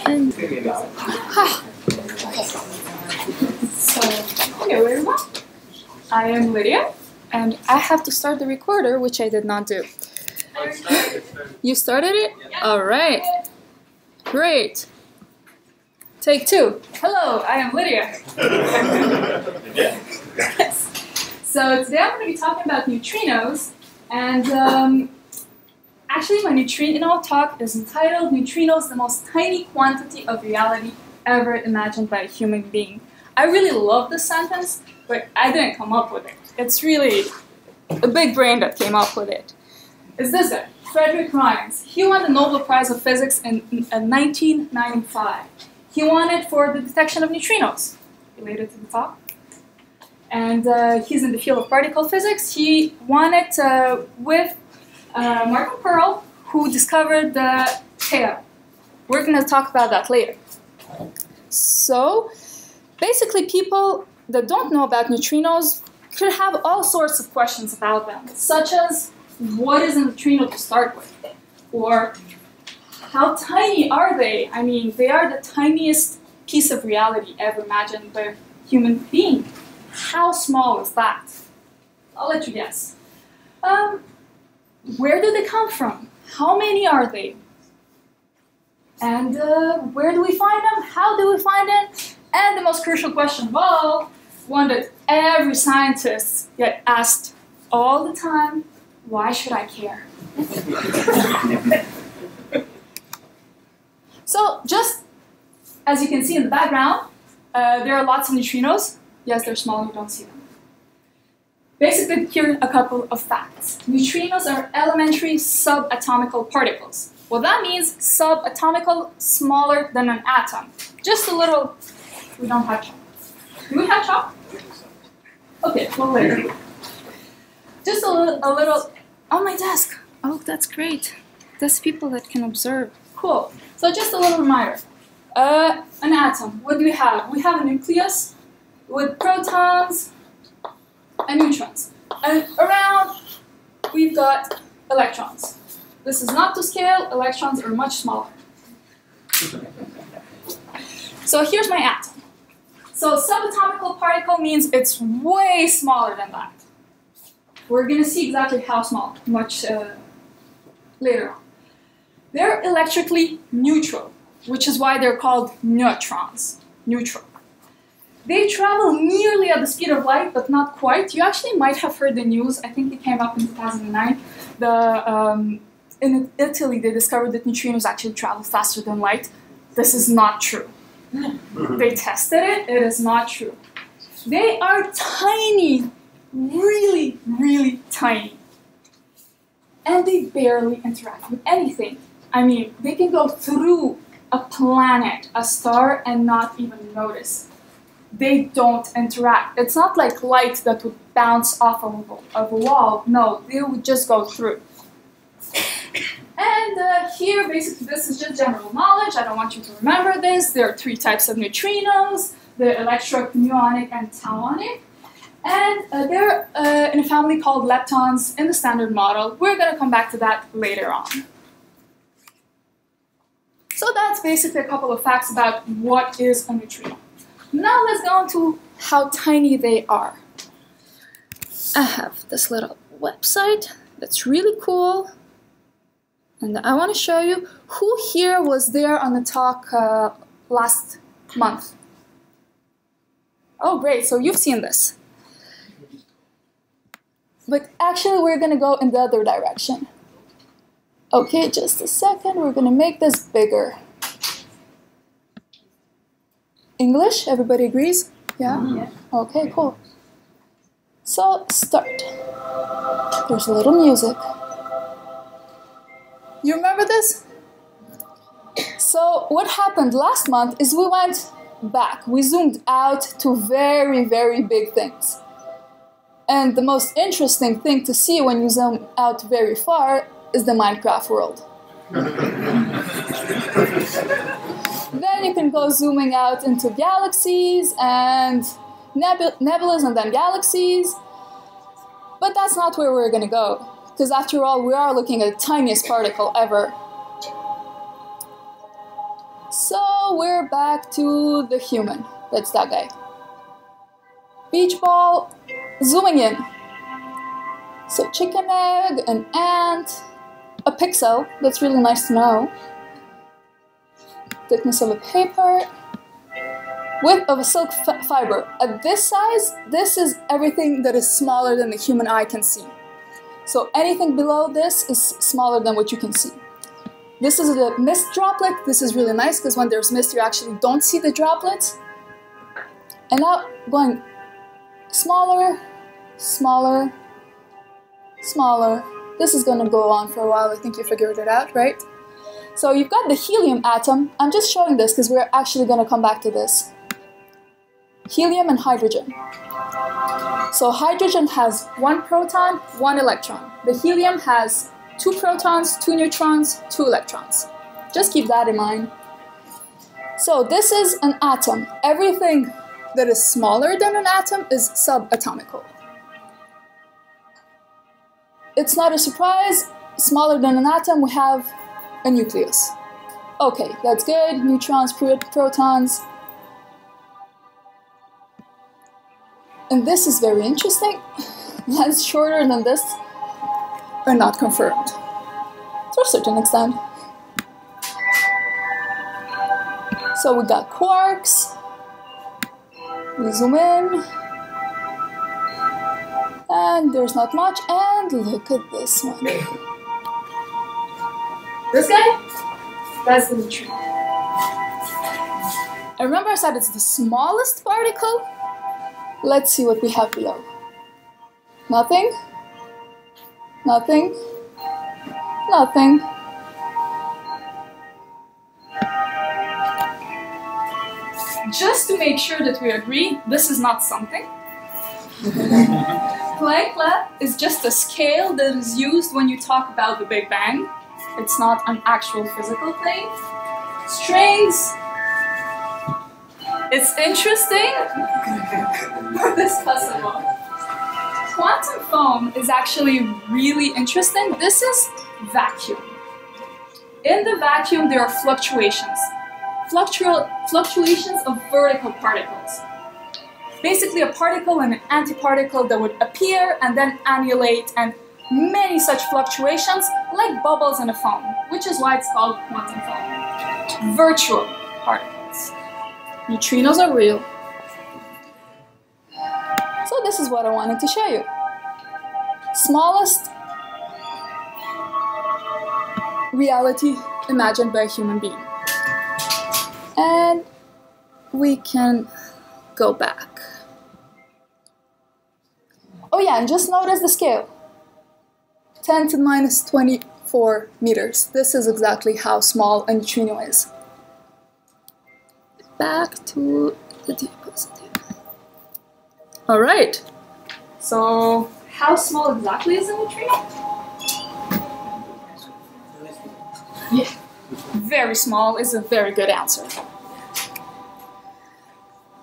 And, so, hello everyone. I am Lydia, and I have to start the recorder, which I did not do. You started it? All right. Great. Take two. Hello, I am Lydia. Yes. So today I'm going to be talking about neutrinos, and actually my neutrino talk is entitled Neutrinos, the most tiny quantity of reality ever imagined by a human being. I really love this sentence, but I didn't come up with it. It's really a big brain that came up with it. Is this it? Frederick Reines. He won the Nobel Prize of Physics in 1995. He won it for the detection of neutrinos, related to the talk. And he's in the field of particle physics. He won it with Martin Pearl, who discovered the decay. We're going to talk about that later. So, basically, people that don't know about neutrinos could have all sorts of questions about them, such as, what is a neutrino to start with? Or, how tiny are they? I mean, they are the tiniest piece of reality ever imagined by a human being. How small is that? I'll let you guess. Where do they come from? How many are they? And where do we find them? How do we find them? And the most crucial question of all, one that every scientist gets asked all the time, why should I care? So, just as you can see in the background, there are lots of neutrinos. Yes, they're small, you don't see them. Basically, here are a couple of facts. Neutrinos are elementary subatomical particles. Well, that means subatomical, smaller than an atom. Just a little, we don't have chalk. Do we have chalk? Okay, well later. Just a little, on my desk. Oh, that's great. There's people that can observe. Cool. So just a little reminder. An atom, what do we have? We have a nucleus with protons and neutrons. And around, we've got electrons. This is not to scale, electrons are much smaller. So here's my atom. So subatomical particle means it's way smaller than that. We're going to see exactly how small, much later on. They're electrically neutral, which is why they're called neutrons. Neutral. They travel nearly at the speed of light, but not quite. You actually might have heard the news. I think it came up in 2009. In Italy, they discovered that neutrinos actually travel faster than light. This is not true. They tested it. It is not true. They are tiny, really, really tiny. And they barely interact with anything. I mean, they can go through a planet, a star, and not even notice. They don't interact. It's not like light that would bounce off of a wall. No, they would just go through. And here, basically, this is just general knowledge. I don't want you to remember this. There are three types of neutrinos. They're electric, muonic, and tauonic. And they're in a family called leptons in the standard model. We're going to come back to that later on. So that's basically a couple of facts about what is a neutrino. Now let's go on to how tiny they are. I have this little website that's really cool. And I want to show you who here was there on the talk last month. Oh, great. So you've seen this. But actually, we're going to go in the other direction. Okay, just a second. We're going to make this bigger. English? Everybody agrees? Yeah? Yeah. Okay, cool. So, start. There's a little music. You remember this? So, what happened last month is we went back. We zoomed out to very, very big things. And the most interesting thing to see when you zoom out very far is the Minecraft world. Then you can go zooming out into galaxies and nebulas and then galaxies. But that's not where we're going to go, because after all, we are looking at the tiniest particle ever. So we're back to the human. That's that guy. Beach ball, zooming in. So chicken egg, an ant, a pixel. That's really nice to know. Thickness of a paper. Width of a silk fiber. At this size, this is everything that is smaller than the human eye can see. So anything below this is smaller than what you can see. This is the mist droplet. This is really nice because when there's mist, you actually don't see the droplets. And now going smaller, smaller, smaller. This is going to go on for a while. I think you figured it out, right? So you've got the helium atom. I'm just showing this because we're actually going to come back to this. Helium and hydrogen. So hydrogen has 1 proton, 1 electron. The helium has 2 protons, 2 neutrons, 2 electrons. Just keep that in mind. So this is an atom. Everything that is smaller than an atom is subatomical. It's not a surprise. Smaller than an atom, we have a nucleus. Okay, that's good. Neutrons, protons. And this is very interesting. Lengths shorter than this are not confirmed, to a certain extent. So we got quarks. We zoom in. And there's not much. And look at this one. This guy? That's the neutrino. And remember I said it's the smallest particle? Let's see what we have below. Nothing. Nothing. Nothing. Just to make sure that we agree, this is not something. Planck is just a scale that is used when you talk about the Big Bang. It's not an actual physical thing. Strings. It's interesting, but discussable. Quantum foam is actually really interesting. This is vacuum. In the vacuum, there are fluctuations. Fluctuations of vertical particles. Basically a particle and an antiparticle that would appear and then annihilate, and many such fluctuations like bubbles in a foam, which is why it's called quantum foam. Virtual particles. Neutrinos are real. So this is what I wanted to show you. Smallest reality imagined by a human being. And we can go back. Oh yeah, and just notice the scale. 10 to the minus 24 meters. This is exactly how small a neutrino is. Back to the diapositive. Alright, so how small exactly is a neutrino? Yeah, very small is a very good answer.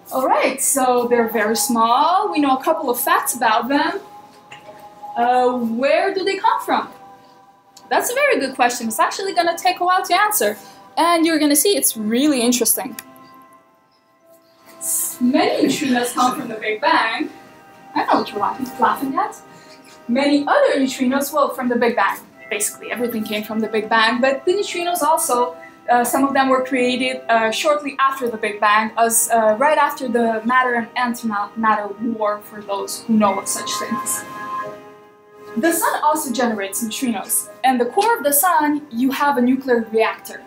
Alright, so they're very small. We know a couple of facts about them. Where do they come from? That's a very good question. It's actually going to take a while to answer. And you're going to see it's really interesting. Many neutrinos come from the Big Bang. I know what you're laughing at. Many other neutrinos, well, from the Big Bang. Basically, everything came from the Big Bang. But the neutrinos also, some of them were created shortly after the Big Bang, as right after the matter and antimatter war, for those who know of such things. The sun also generates neutrinos. And the core of the sun, you have a nuclear reactor.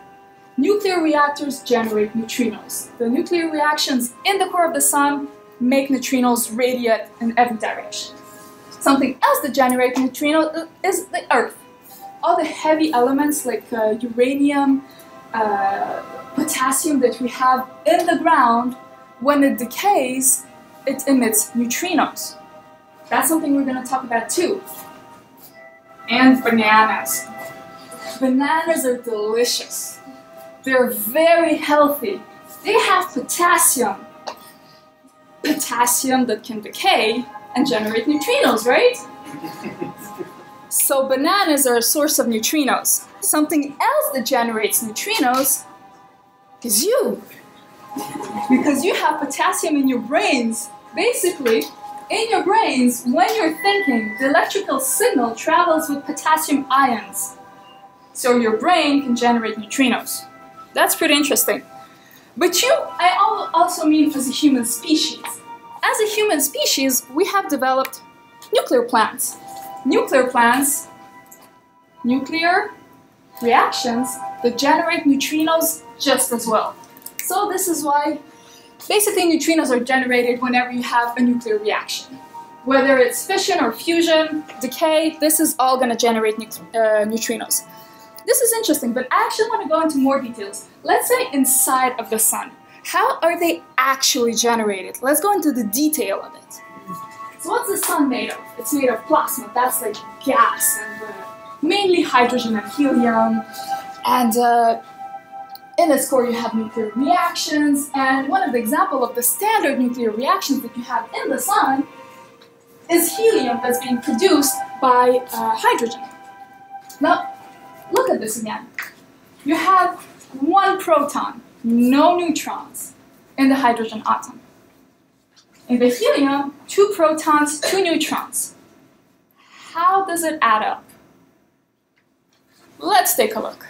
Nuclear reactors generate neutrinos. The nuclear reactions in the core of the sun make neutrinos radiate in every direction. Something else that generates neutrinos is the Earth. All the heavy elements like uranium, potassium that we have in the ground, when it decays, it emits neutrinos. That's something we're going to talk about too. And bananas. Bananas are delicious. They're very healthy. They have potassium. Potassium that can decay and generate neutrinos, right? So bananas are a source of neutrinos. Something else that generates neutrinos is you. Because you have potassium in your brains. Basically, in your brains, when you're thinking, the electrical signal travels with potassium ions. So your brain can generate neutrinos. That's pretty interesting. But I also mean as a human species. As a human species, we have developed nuclear plants. Nuclear plants, nuclear reactions that generate neutrinos just as well. So this is why basically neutrinos are generated whenever you have a nuclear reaction. Whether it's fission or fusion, decay, this is all going to generate neutrinos. This is interesting, but I actually want to go into more details. Let's say inside of the sun. How are they actually generated? Let's go into the detail of it. So what's the sun made of? It's made of plasma. That's like gas and mainly hydrogen and helium. And in its core you have nuclear reactions. And one of the examples of the standard nuclear reactions that you have in the sun is helium that's being produced by hydrogen. Now, look at this again. You have one proton, no neutrons, in the hydrogen atom. In the helium, 2 protons, 2 neutrons. How does it add up? Let's take a look.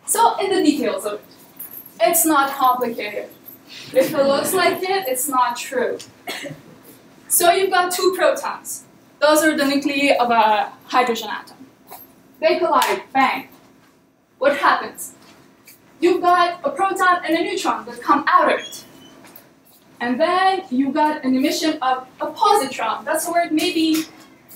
So, in the details of it, it's not complicated. If it looks like it, it's not true. So you've got 2 protons. Those are the nuclei of a hydrogen atom. They collide, bang. What happens? You've got a proton and a neutron that come out of it. And then you've got an emission of a positron. That's a word maybe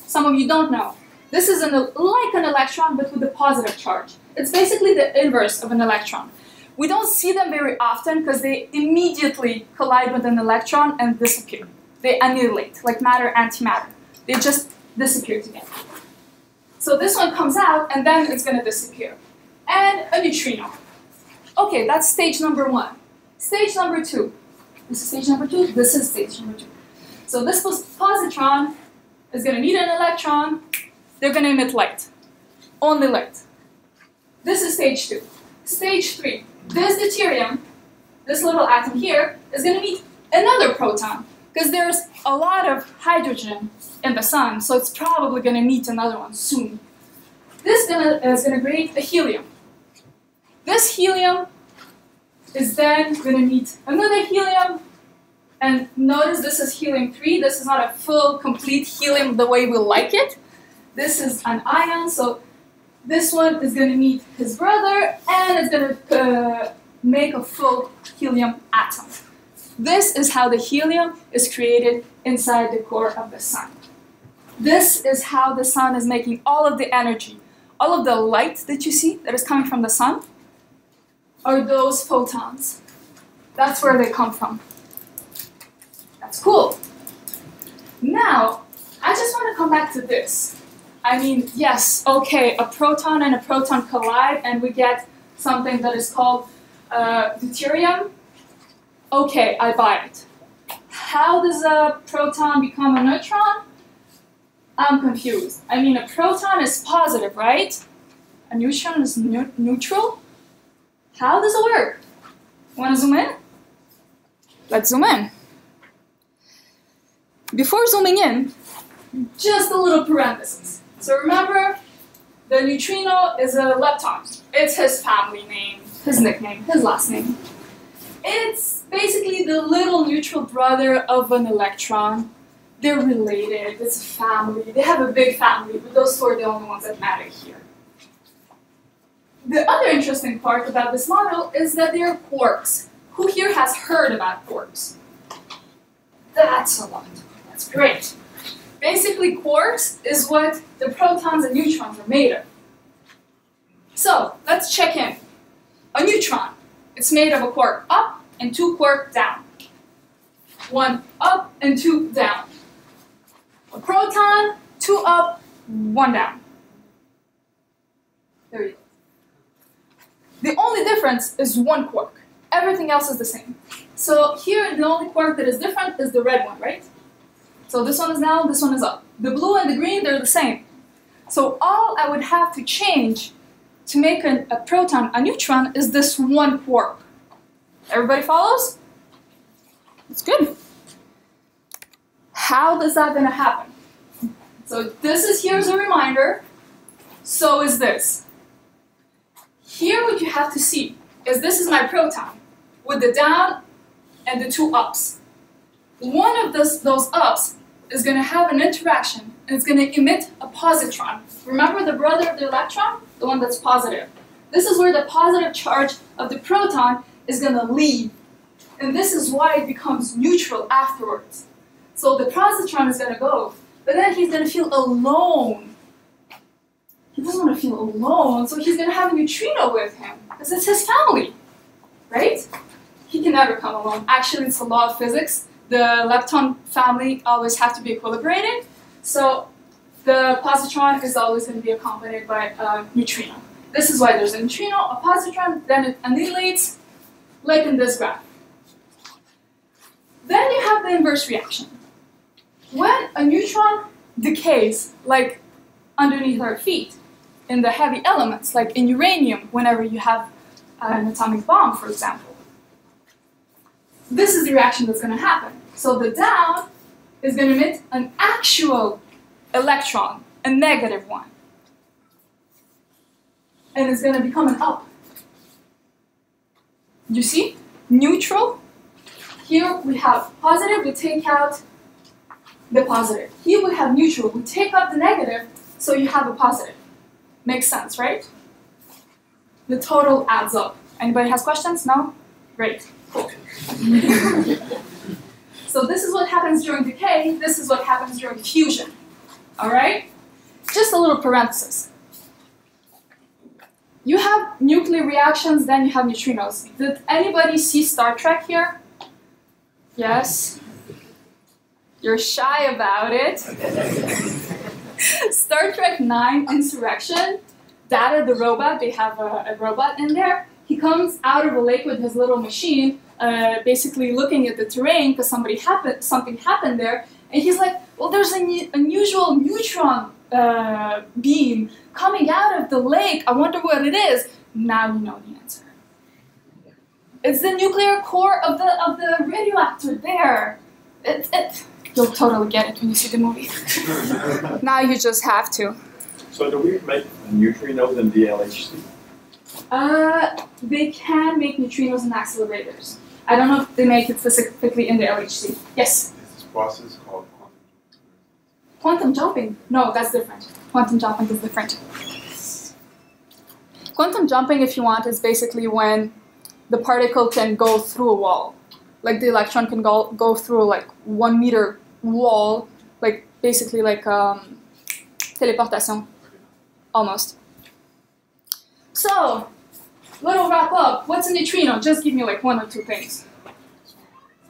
some of you don't know. This is like an electron, but with a positive charge. It's basically the inverse of an electron. We don't see them very often because they immediately collide with an electron and disappear. They annihilate, like matter, antimatter. They just disappear together. So this one comes out, and then it's going to disappear. And a neutrino. Okay, that's stage number 1. Stage number 2. This is stage number 2. This is stage number 2. So this positron is going to meet an electron. They're going to emit light. Only light. This is stage 2. Stage 3. This deuterium, this little atom here, is going to meet another proton. Because there's a lot of hydrogen in the sun, so it's probably going to meet another one soon. This is going to create a helium. This helium is then going to meet another helium. And notice this is helium-3. This is not a full, complete helium the way we like it. This is an ion, so this one is going to meet his brother, and it's going to make a full helium atom. This is how the helium is created inside the core of the sun. This is how the sun is making all of the energy. All of the light that you see that is coming from the sun are those photons. That's where they come from. That's cool. Now, I just want to come back to this. I mean, yes, okay, a proton and a proton collide and we get something that is called deuterium. Okay, I buy it. How does a proton become a neutron? I'm confused. I mean, a proton is positive, right? A neutron is neutral? How does it work? Want to zoom in? Let's zoom in. Before zooming in, just a little parenthesis. So remember, the neutrino is a lepton. It's his family name, his nickname, his last name. It's basically the little neutral brother of an electron. They're related, it's a family, they have a big family, but those 2 are the only ones that matter here. The other interesting part about this model is that they're quarks. Who here has heard about quarks? That's a lot. That's great. Basically, quarks is what the protons and neutrons are made of. So, let's check in. A neutron. It's made of a quark up and 2 quark down. 1 up and 2 down. A proton, 2 up, 1 down. There you go. The only difference is 1 quark. Everything else is the same. So here, the only quark that is different is the red one, right? So this one is down, this one is up. The blue and the green, they're the same. So all I would have to change to make a proton a neutron is this one quark. Everybody follows? It's good. How is that going to happen? So this is, here's a reminder. So is this. Here what you have to see is this is my proton with the down and the two ups. One of those ups is going to have an interaction and it's going to emit a positron. Remember the brother of the electron? The one that's positive. This is where the positive charge of the proton is going to leave. And this is why it becomes neutral afterwards. So the positron is going to go, but then he's going to feel alone. He doesn't want to feel alone, so he's going to have a neutrino with him, because it's his family, right? He can never come alone. Actually, it's a law of physics. The lepton family always have to be equilibrated, so the positron is always going to be accompanied by a neutrino. This is why there's a neutrino, a positron, then it annihilates, like in this graph. Then you have the inverse reaction. When a neutron decays, like underneath our feet, in the heavy elements, like in uranium, whenever you have an atomic bomb, for example, this is the reaction that's going to happen. So the down is going to emit an actual electron, a negative one. And it's going to become an up. You see? Neutral. Here we have positive, we take out the positive. Here we have neutral, we take out the negative, so you have a positive. Makes sense, right? The total adds up. Anybody has questions? No? Great. Cool. So this is what happens during decay, this is what happens during fusion. Alright? Just a little parenthesis. You have nuclear reactions, then you have neutrinos. Did anybody see Star Trek here? Yes? You're shy about it. Star Trek 9 Insurrection, Data the robot, they have a robot in there. He comes out of a lake with his little machine, basically looking at the terrain because something happened there, and he's like, well, there's an unusual neutron beam coming out of the lake. I wonder what it is. Now you know the answer. It's the nuclear core of the radioactor there. You'll totally get it when you see the movie. Now you just have to. So do we make neutrinos in the LHC? They can make neutrinos in accelerators. I don't know if they make it specifically in the LHC. Yes? Is this process called Quantum jumping? No, that's different. Quantum jumping is different. Quantum jumping, if you want, is basically when the particle can go through a wall. Like the electron can go through like 1 meter wall, like basically like teleportation, almost. So, little wrap up. What's a neutrino? Just give me like 1 or 2 things.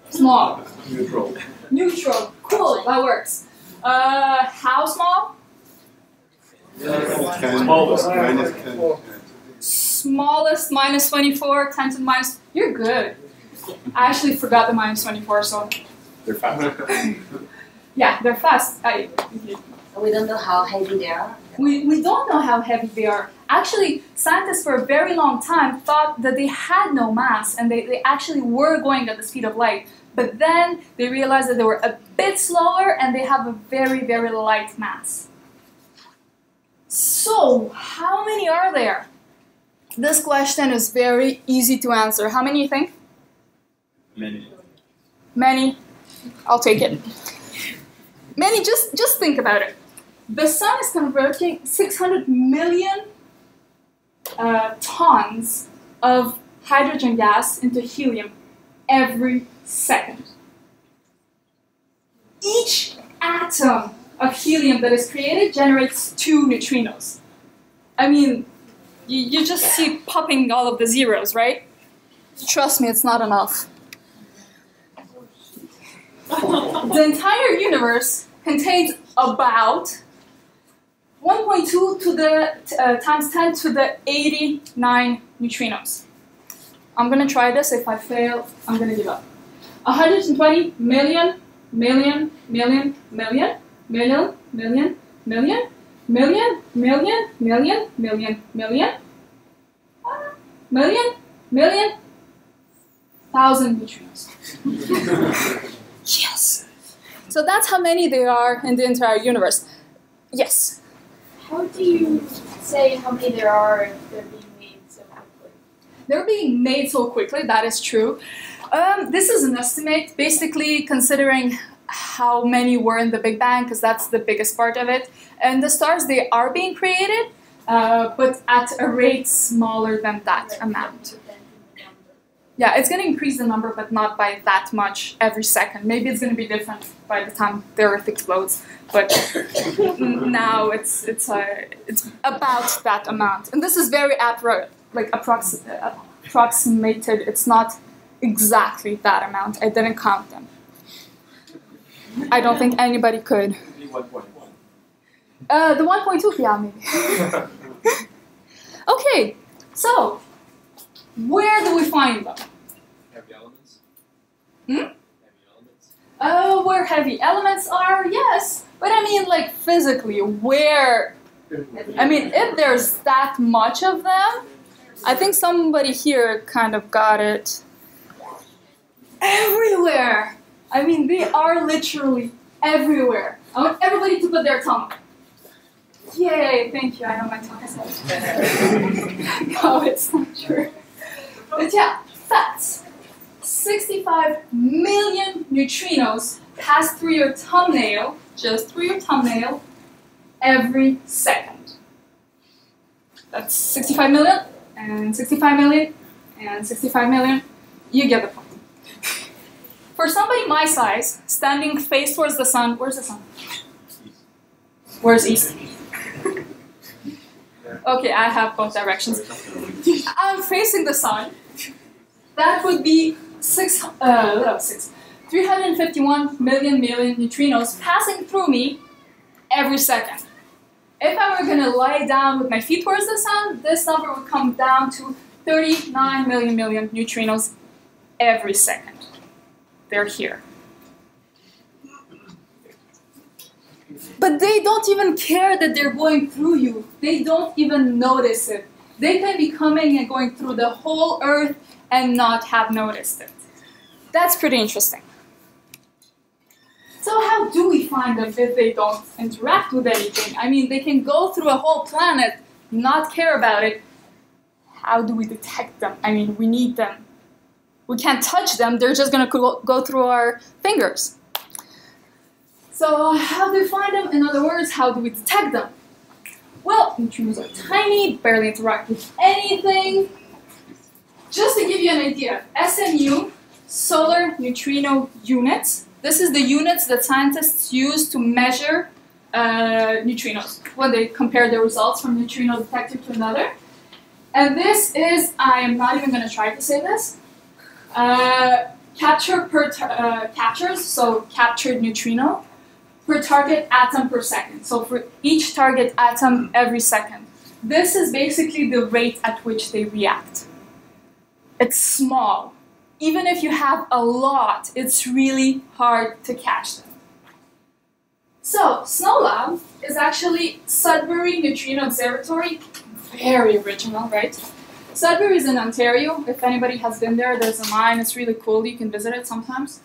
Small. Neutral. Neutral. Cool, that works. How small? Smallest. Smallest, minus 24, 10 to the minus. You're good. I actually forgot the minus 24, so. They're fast. Yeah, they're fast. We don't know how heavy they are. We don't know how heavy they are. Actually, scientists for a very long time thought that they had no mass and they actually were going at the speed of light. But then they realized that they were a bit slower and they have a very, very light mass. So, how many are there? This question is very easy to answer. How many you think? Many. Many? I'll take it. Many, just think about it. The sun is converting 600 million tons of hydrogen gas into helium every second. Each atom of helium that is created generates 2 neutrinos. I mean, you just see popping all of the zeros, right? Trust me, it's not enough. The entire universe contains about 1.2 to the times 10 to the 89 neutrinos. I'm going to try this. If I fail, I'm going to give up. 120 million million, million, million, million, million, million, million, million, million, million, million, million, million, thousand neutrinos. Yes. So that's how many there are in the entire universe. Yes. How do you say how many there are if they're being made so quickly? They're being made so quickly, that is true. This is an estimate, basically considering how many were in the Big Bang, because that's the biggest part of it. And the stars, they are being created, but at a rate smaller than that amount. Yeah, it's going to increase the number, but not by that much every second. Maybe it's going to be different by the time the Earth explodes, but now it's about that amount. And this is very approximated. It's not exactly that amount. I didn't count them. I don't think anybody could. Maybe 1.1. The 1.2, yeah, maybe. Okay, so where do we find them? Heavy elements? Hmm? Heavy elements? Where heavy elements are, yes. But I mean, like, physically, where? I mean, if there's that much of them, I think somebody here kind of got it. Everywhere! I mean, they are literally everywhere. I want everybody to put their tongue. Yay, thank you, I know my tongue is No, it's not true. But yeah, facts. 65 million neutrinos pass through your thumbnail, just through your thumbnail, every second. That's 65 million, and 65 million, and 65 million. You get the point. For somebody my size, standing face towards the sun, where's the sun? Where's east? Okay, I have both directions. I'm facing the sun. That would be 351 million neutrinos passing through me every second. If I were going to lie down with my feet towards the sun, this number would come down to 39 million neutrinos every second. They're here. But they don't even care that they're going through you. They don't even notice it. They can be coming and going through the whole Earth and not have noticed it. That's pretty interesting. So how do we find them if they don't interact with anything? I mean, they can go through a whole planet, not care about it. How do we detect them? I mean, we need them. We can't touch them, they're just going to go through our fingers. So how do we find them? In other words, how do we detect them? Well, neutrinos are tiny, barely interact with anything. Just to give you an idea, SNU, solar neutrino units, this is the units that scientists use to measure neutrinos when they compare the results from neutrino detector to another. And this is, I am not even going to try to say this, captures, so captured neutrino, per target atom per second. So for each target atom every second. This is basically the rate at which they react. It's small. Even if you have a lot, it's really hard to catch them. So, SNOLAB is actually Sudbury Neutrino Observatory. Very original, right? Sudbury is in Ontario. If anybody has been there, there's a mine. It's really cool. You can visit it sometimes.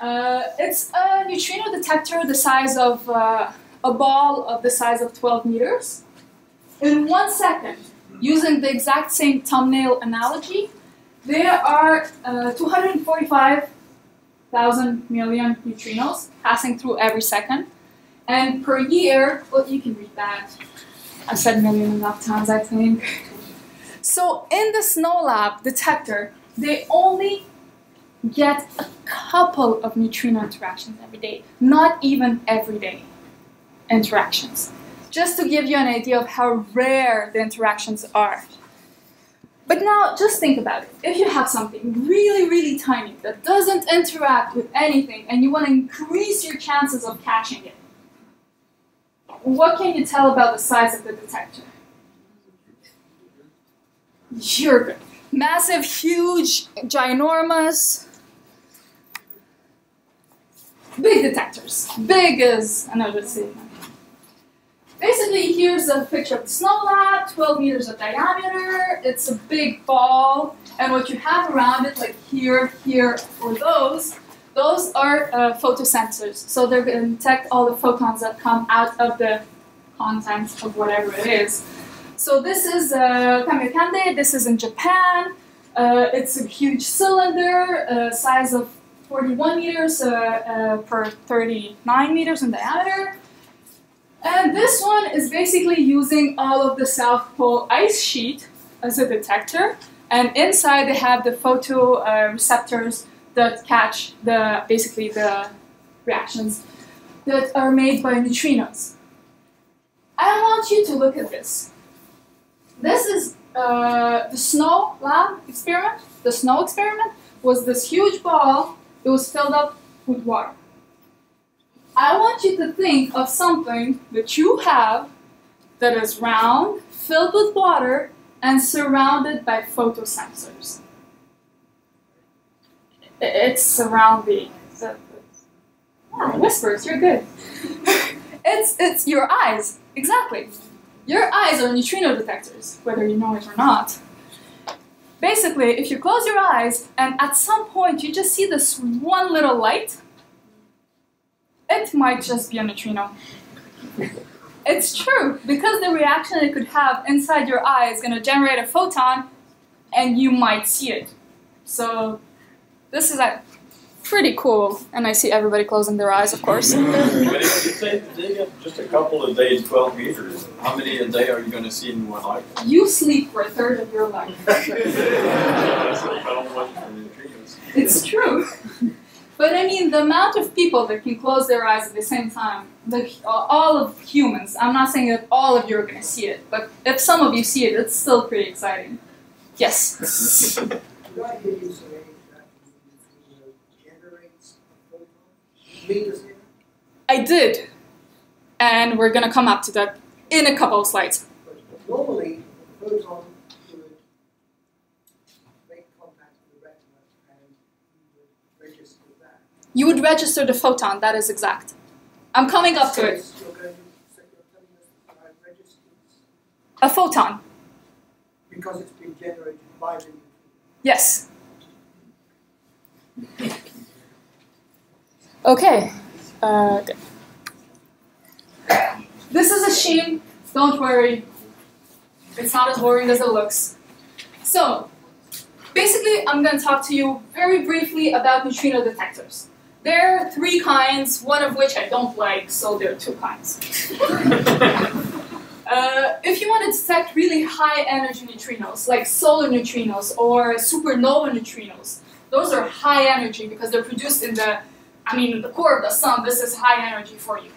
It's a neutrino detector the size of a ball of the size of 12 meters. In 1 second, using the exact same thumbnail analogy, there are 245,000 million neutrinos passing through every second. And per year, well, you can read that. I've said million enough times, I think. So in the SNOLAB detector, they only get a couple of neutrino interactions every day, not even everyday interactions. Just to give you an idea of how rare the interactions are. But now, just think about it. If you have something really, really tiny that doesn't interact with anything and you want to increase your chances of catching it, what can you tell about the size of the detector? You're good. Massive, huge, ginormous. big detectors. Big as another statement. Basically, here's a picture of the snow lab, 12 meters of diameter. It's a big ball, and what you have around it, like here, or those are photosensors. So they're going to detect all the photons that come out of the contents of whatever it is. So this is Kamiokande. This is in Japan. It's a huge cylinder, size of 41 meters per 39 meters in diameter. And this one is basically using all of the South Pole ice sheet as a detector. And inside they have the photo receptors that catch basically the reactions that are made by neutrinos. I want you to look at this. This is the snow lab experiment. The snow experiment was this huge ball. It was filled up with water. I want you to think of something that you have that is round, filled with water, and surrounded by photosensors. It's surrounding. Whispers, you're good. It's your eyes, exactly. Your eyes are neutrino detectors, whether you know it or not. Basically, if you close your eyes and at some point you just see this one little light, it might just be a neutrino. It's true, because the reaction it could have inside your eye is going to generate a photon, and you might see it. So this is pretty cool, and I see everybody closing their eyes, of course. But if you say they get just a couple of days, 12 meters, how many a day are you going to see in one eye? You sleep for a third of your life. It's true. But I mean, the amount of people that can close their eyes at the same time, all of humans, I'm not saying that all of you are going to see it, but if some of you see it, it's still pretty exciting. Yes? Did I hear you say that generates photons? I did. And we're going to come up to that in a couple of slides. But normally, the photon would make contact with the retina and you would register that. You would register the photon, that is exact. I'm coming up to it. You're telling us that registers A photon. because it's been generated by the neutrino. Yes. Okay. Good. This is a shame. Don't worry. It's not as boring as it looks. So, basically, I'm going to talk to you very briefly about neutrino detectors. There are 3 kinds, one of which I don't like, so there are 2 kinds. If you want to detect really high energy neutrinos, like solar neutrinos or supernova neutrinos, those are high energy because they're produced in the core of the sun. This is high energy for you.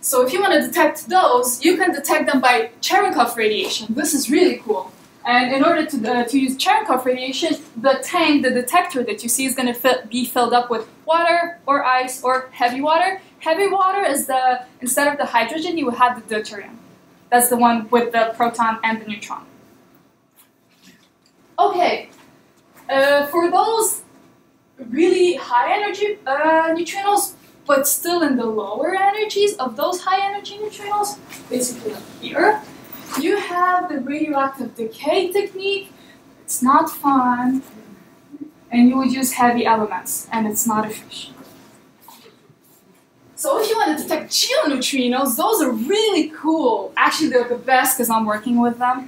So if you want to detect those, you can detect them by Cherenkov radiation. This is really cool. And in order to use Cherenkov radiation, the tank, the detector that you see is going to be filled up with water or ice or heavy water. Heavy water is instead of the hydrogen, you have the deuterium. That's the one with the proton and the neutron. Okay, for those really high energy neutrinos, but still in the lower energies of those high energy neutrinos, basically up here, you have the radioactive decay technique. It's not fun, and you would use heavy elements, and it's not efficient. So if you want to detect geoneutrinos, those are really cool. Actually, they're the best because I'm working with them.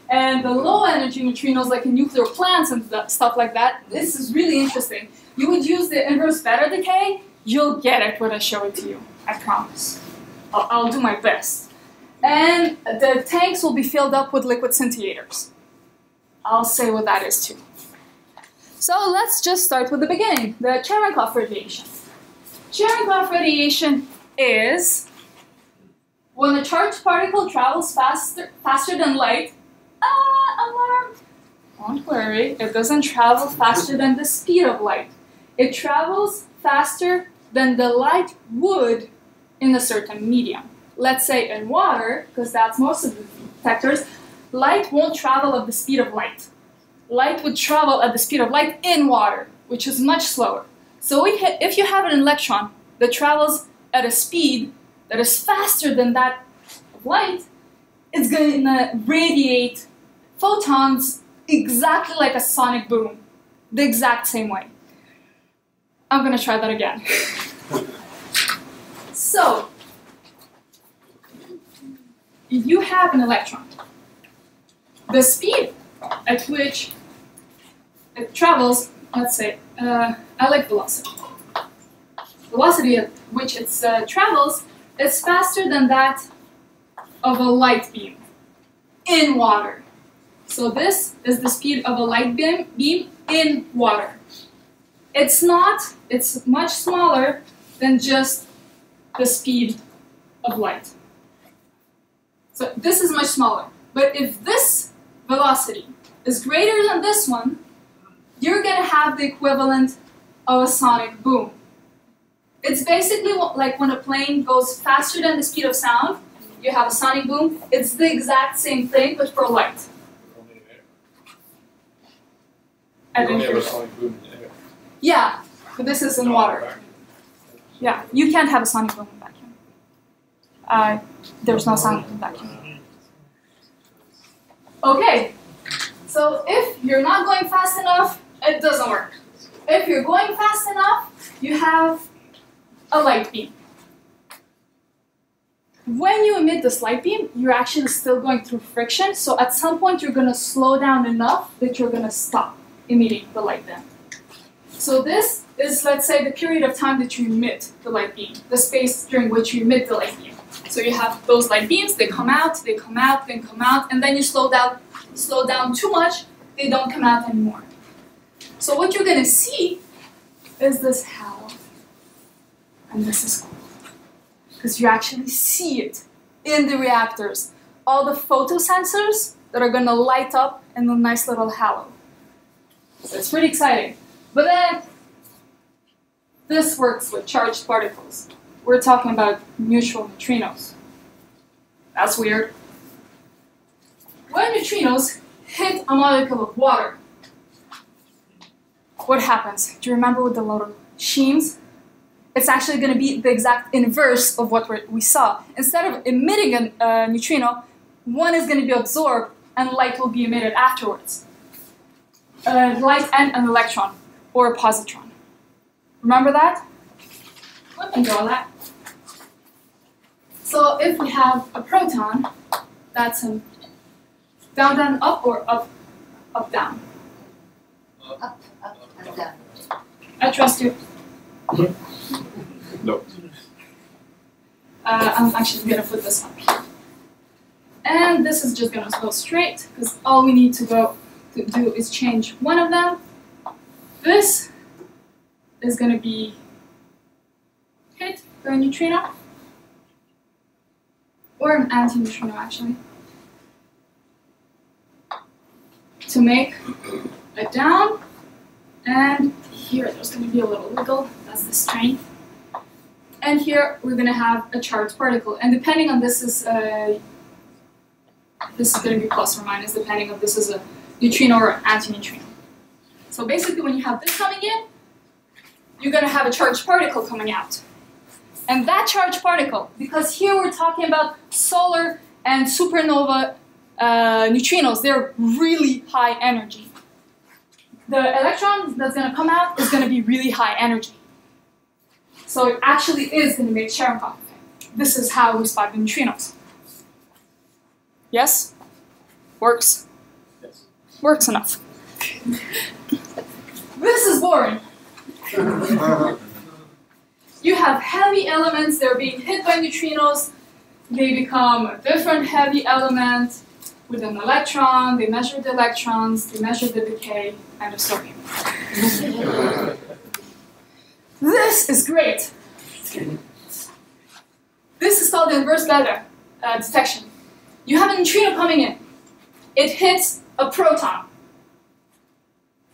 And the low energy neutrinos, like in nuclear plants and stuff like that, this is really interesting. You would use the inverse beta decay. You'll get it when I show it to you. I promise. I'll do my best. And the tanks will be filled up with liquid scintillators. I'll say what that is too. So let's just start with the beginning, the Cherenkov radiation. Cherenkov radiation is when a charged particle travels faster than light. Alarm! Don't worry, it doesn't travel faster than the speed of light. It travels faster than the light would in a certain medium. Let's say in water, because that's most of the detectors, light won't travel at the speed of light. Light would travel at the speed of light in water, which is much slower. So if you have an electron that travels at a speed that is faster than that of light, it's going to radiate photons exactly like a sonic boom, the exact same way. I'm going to try that again. So, you have an electron. The speed at which it travels, let's say, I like velocity. Velocity at which it travels is faster than that of a light beam in water. So this is the speed of a light beam in water. It's much smaller than just the speed of light. So this is much smaller. But if this velocity is greater than this one, you're going to have the equivalent of a sonic boom. It's basically like when a plane goes faster than the speed of sound, you have a sonic boom. It's the exact same thing, but for light. You only have a sonic boom in the air. Yeah, but this is in water. Yeah, you can't have a sonic boom in vacuum. There's no sound in vacuum. Okay, so if you're not going fast enough, it doesn't work. If you're going fast enough, you have a light beam. When you emit this light beam, you're actually still going through friction, so at some point you're going to slow down enough that you're going to stop emitting the light beam. So this is, let's say, the period of time that you emit the light beam, the space during which you emit the light beam. So you have those light beams, they come out, then come out, and then you slow down too much, they don't come out anymore. So what you're going to see is this halo. And this is cool, because you actually see it in the reactors. All the photosensors that are going to light up in a nice little halo. So it's pretty exciting. But then, this works with charged particles. We're talking about neutral neutrinos. That's weird. When neutrinos hit a molecule of water, what happens? Do you remember with the little sheens? It's actually going to be the exact inverse of what we saw. Instead of emitting a neutrino, one is going to be absorbed and light will be emitted afterwards. Light and an electron, or a positron. Remember that? Let me draw that. So if we have a proton, that's a down, down, up, or up, up, down? Up, and down. I trust you. No. I'm actually going to put this up here. And this is just going to go straight, because all we need to do is change one of them. This is going to be hit by a neutrino, or an anti-neutrino actually, to make a down, and here there's going to be a little wiggle, that's the strength. And here we're going to have a charged particle, and depending on this is going to be plus or minus, depending on this is a neutrino or anti-neutrino. So basically when you have this coming in, you're going to have a charged particle coming out. And that charged particle, because here we're talking about solar and supernova neutrinos, they're really high energy. The electron that's going to come out is going to be really high energy. So it actually is going to make Cherenkov effect. This is how we spot the neutrinos. Yes? Works? Yes. Works enough. This is boring. You have heavy elements, they're being hit by neutrinos, they become a different heavy element with an electron, they measure the electrons, they measure the decay, and the story. This is great. This is called the inverse beta detection. You have a neutrino coming in. It hits a proton.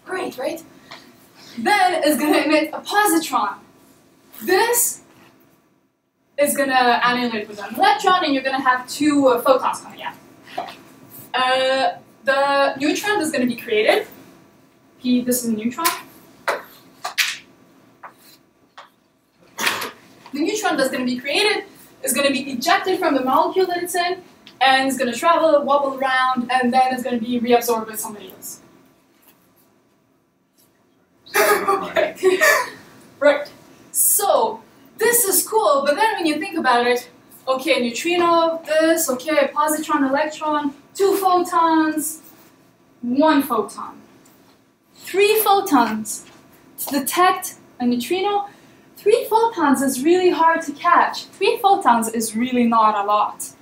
Great, right? Then it's going to emit a positron. This is going to annihilate with an electron, and you're going to have two photons coming out. The neutron is going to be created. This is a neutron. the neutron that's going to be created is going to be ejected from the molecule that it's in, and it's going to travel, wobble around, and then it's going to be reabsorbed by somebody else. Okay. Right. So this is cool, but then when you think about it, okay, neutrino, this, okay, positron, electron, 2 photons, 1 photon. 3 photons. To detect a neutrino, 3 photons is really hard to catch. 3 photons is really not a lot.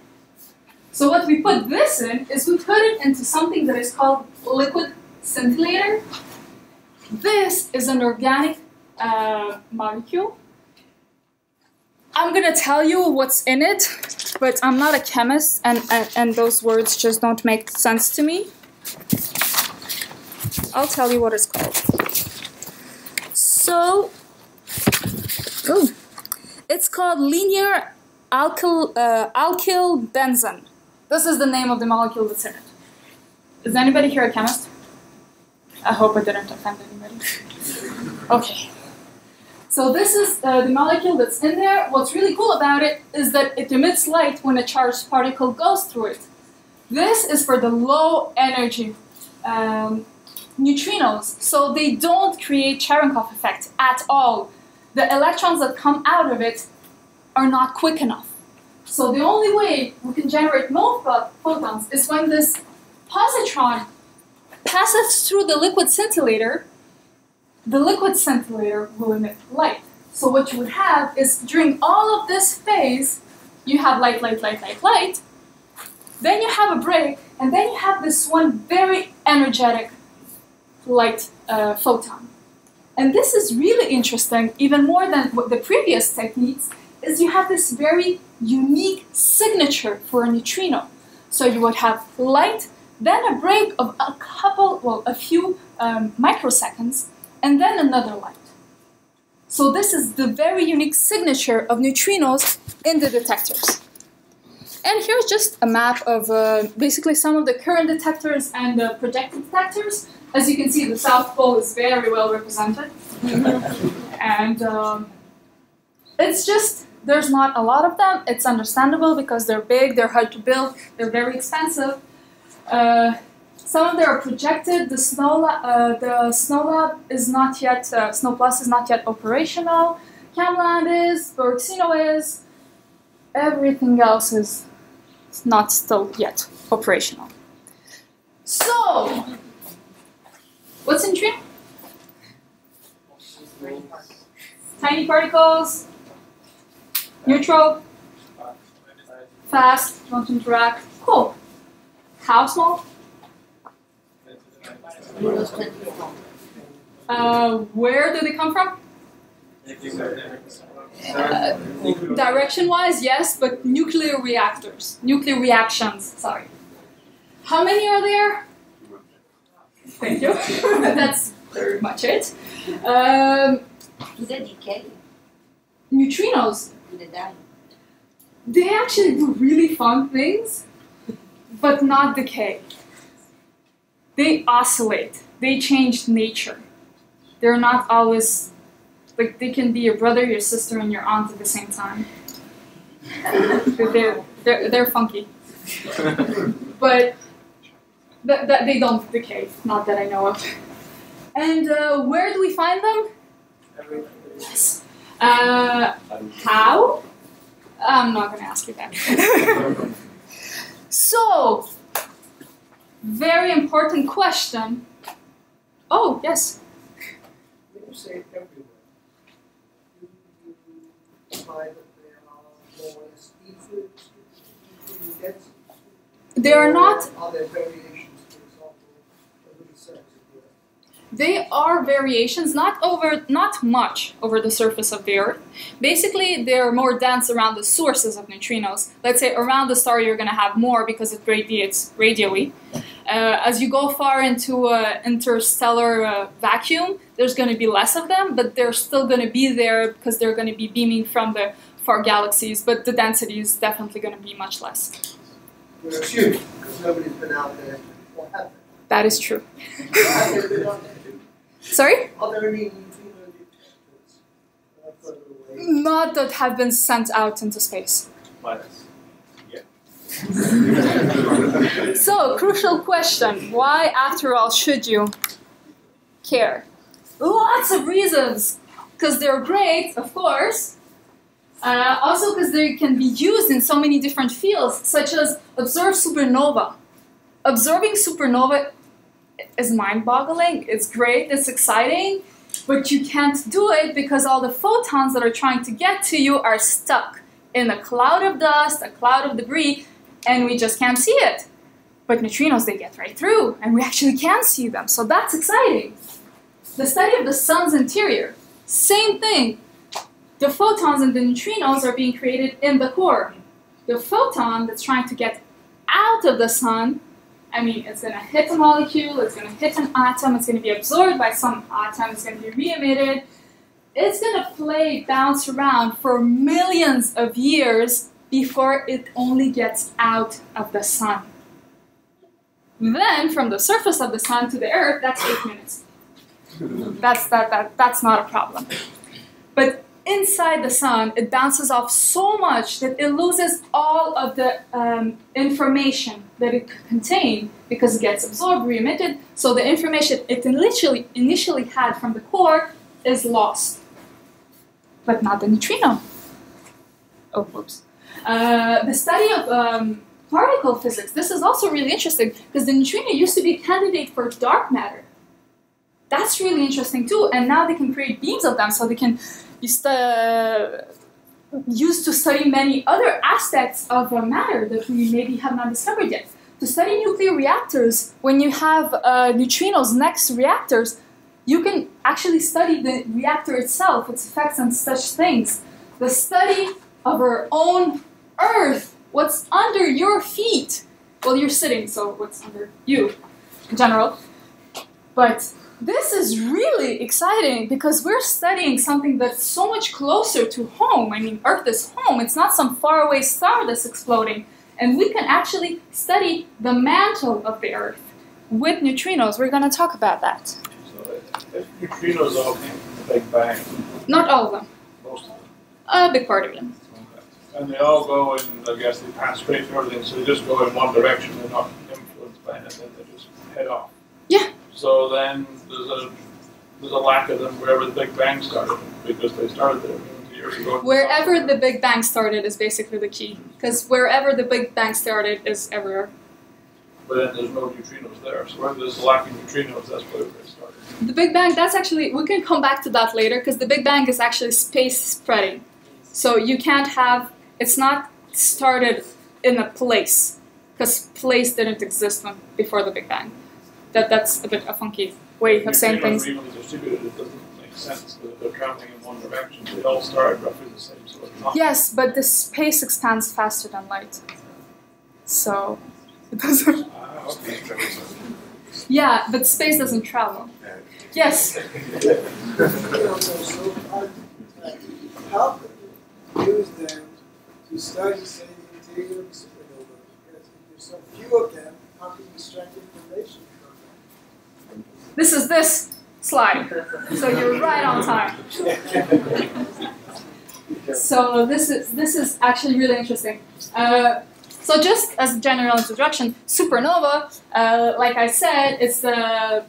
So what we put this in is we put it into something that is called liquid scintillator. This is an organic molecule. I'm gonna tell you what's in it, but I'm not a chemist, and those words just don't make sense to me. I'll tell you what it's called. So, it's called linear alkyl benzene. This is the name of the molecule that's in it. Is anybody here a chemist? I hope I didn't offend anybody. Okay. So this is the molecule that's in there. What's really cool about it is that it emits light when a charged particle goes through it. This is for the low energy neutrinos, so they don't create Cherenkov effect at all. The electrons that come out of it are not quick enough. So the only way we can generate more photons is when this positron passes through the liquid scintillator. The liquid scintillator will emit light. So what you would have is during all of this phase, you have light, light, light, light, light. Then you have a break, and then you have this one very energetic light photon. And this is really interesting, even more than what the previous techniques, is you have this very unique signature for a neutrino. So you would have light, then a break of a few microseconds, and then another light. So this is the very unique signature of neutrinos in the detectors. And here's just a map of basically some of the current detectors and the projected detectors. As you can see, the South Pole is very well represented. And it's just, there's not a lot of them. It's understandable because they're big, they're hard to build, they're very expensive. Some of them are projected. The Snow Lab is not yet, Snow Plus is not yet operational. Camland is, Bergsino is. Everything else is not still yet operational. So, what's in neutrino? Tiny particles, neutral, fast, don't interact. Cool. How small? Where do they come from? Direction-wise, yes, but nuclear reactions, sorry. How many are there? Thank you. That's very much it. Do they decay? Neutrinos. Do they die? They actually do really fun things, but not decay. They oscillate. They change nature. They're not always, like, they can be your brother, your sister, and your aunt at the same time. They're funky. But they don't decay, not that I know of. And where do we find them? Yes. How? I'm not going to ask you that. So, very important question. Oh, yes. When you say everywhere, do you imply that they are more or less equal density? They are not. Are there variations, for example, over the surface of the Earth? They are variations, not much over the surface of the Earth. Basically, they're more dense around the sources of neutrinos. Let's say around the star you're going to have more because it radiates radially. As you go far into interstellar vacuum, there's going to be less of them, but they're still going to be there because they're going to be beaming from the far galaxies, but the density is definitely going to be much less. We're assuming, because nobody's been out there or have they? That is true. Have they been out there? Sorry? Are there any neutrino detectors further away Not that have been sent out into space. Minus. Yeah. So, crucial question. Why, after all, should you care? Lots of reasons. Because they're great, of course. Also because they can be used in so many different fields, such as observe supernova. Observing supernova is mind-boggling. It's great, it's exciting, but you can't do it because all the photons that are trying to get to you are stuck in a cloud of dust, a cloud of debris, and we just can't see it. But neutrinos, they get right through, and we actually can see them, so that's exciting. The study of the sun's interior, same thing. The photons and the neutrinos are being created in the core. The photon that's trying to get out of the sun, I mean, it's going to hit a molecule, it's going to hit an atom, it's going to be absorbed by some atom, it's going to be re-emitted. It's going to bounce around for millions of years before it only gets out of the sun. Then, from the surface of the sun to the Earth, that's 8 minutes. That's not a problem. But inside the sun, it bounces off so much that it loses all of the information that it could contain because it gets absorbed, re-emitted. So the information it initially had from the core is lost. But not the neutrino. Oh, whoops. The study of particle physics, this is also really interesting because the neutrino used to be a candidate for dark matter. That's really interesting too, and now they can create beams of them so they can used to study many other aspects of matter that we maybe have not discovered yet. To study nuclear reactors, when you have neutrinos next to reactors, you can actually study the reactor itself, its effects on such things. The study of our own Earth, what's under your feet. Well, you're sitting, so what's under you in general. But this is really exciting because we're studying something that's so much closer to home. I mean, Earth is home. It's not some faraway star that's exploding. And we can actually study the mantle of the Earth with neutrinos. We're going to talk about that. So if neutrinos all came from the Big Bang, Not all of them. most of them, A big part of them. and they all go in, I guess they pass straight through everything, so they just go in one direction, they're not influenced by anything, they just head off. Yeah. So then there's a lack of them wherever the Big Bang started, because they started there millions of years ago. Wherever the Big Bang started is basically the key. Because wherever the Big Bang started is everywhere. But then there's no neutrinos there, so where there's a lack of neutrinos, that's where they started. The Big Bang, that's actually, we can come back to that later, because the Big Bang is actually space spreading. So you can't have, it's not started in a place, because place didn't exist before the Big Bang. That's a bit a funky way of saying things. Neutrinos are evenly distributed, it doesn't make sense that they're traveling in one direction. They all started roughly the same, so it's not. Yes, but the space expands faster than light. So, it doesn't... Okay. Yeah, but space doesn't travel. Yes? How could you use them to study, say, the interior of a supernova? Because if there's so few of them, how can you extract information from them? This is this slide. So you're right on time. So this is actually really interesting. So just as a general introduction, supernova, like I said, it's the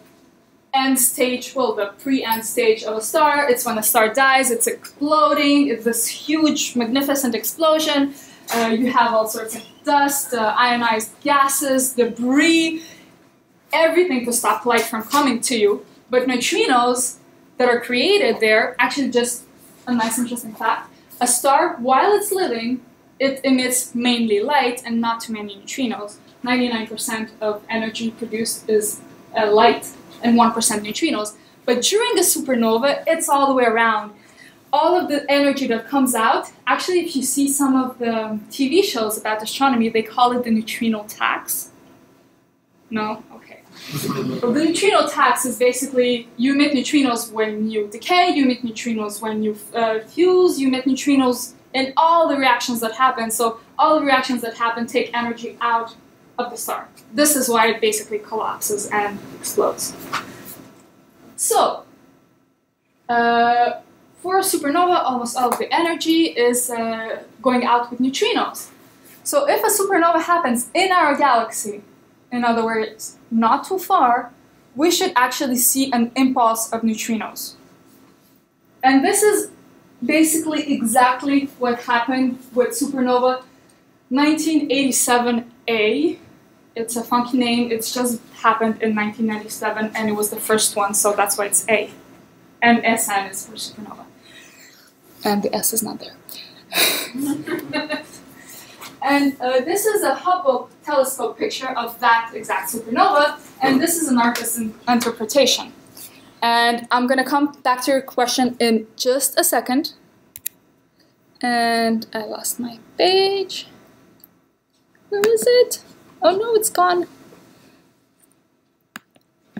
end stage, well, the pre-end stage of a star. It's when a star dies, it's exploding, it's this huge, magnificent explosion. You have all sorts of dust, ionized gases, debris, everything to stop light from coming to you. But neutrinos that are created there, actually just a nice interesting fact, a star, while it's living, it emits mainly light and not too many neutrinos. 99% of energy produced is light and 1% neutrinos. But during a supernova, it's all the way around. All of the energy that comes out, actually if you see some of the TV shows about astronomy, they call it the neutrino tax. No? Okay. Well, the neutrino tax is basically, you emit neutrinos when you decay, you emit neutrinos when you fuse, you emit neutrinos in all the reactions that happen. So all the reactions that happen take energy out of the star. This is why it basically collapses and explodes. So, for a supernova, almost all of the energy is going out with neutrinos. So if a supernova happens in our galaxy, in other words, not too far, we should actually see an impulse of neutrinos. And this is basically exactly what happened with supernova 1987A. It's a funky name, it's just happened in 1997 and it was the first one, so that's why it's A. And SN is for supernova. And the S is not there. And this is a Hubble telescope picture of that exact supernova, and this is an artist's interpretation. And I'm going to come back to your question in just a second. And I lost my page. Where is it? Oh no, it's gone.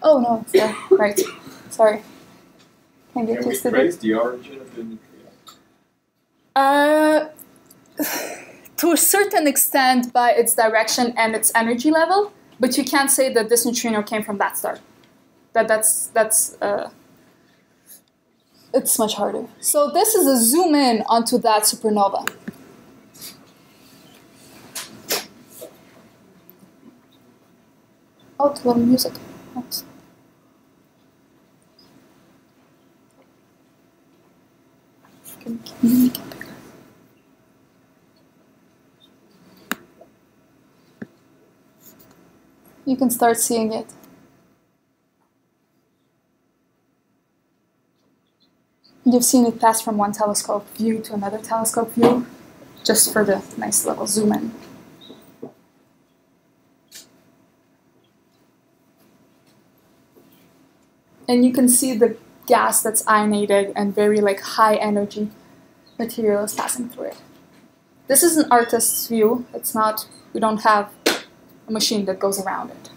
Oh no, it's there. Right. Sorry. Can we trace the origin of the neutrino? To a certain extent by its direction and its energy level, but you can't say that this neutrino came from that star. It's much harder. So this is a zoom in onto that supernova. Oh, it's a little music. Oops. Can you make it bigger? You can start seeing it. You've seen it pass from one telescope view to another telescope view, just for the nice little zoom in. And you can see the gas that's ionated and very high energy material is passing through it. This is an artist's view. It's not, we don't have a machine that goes around it.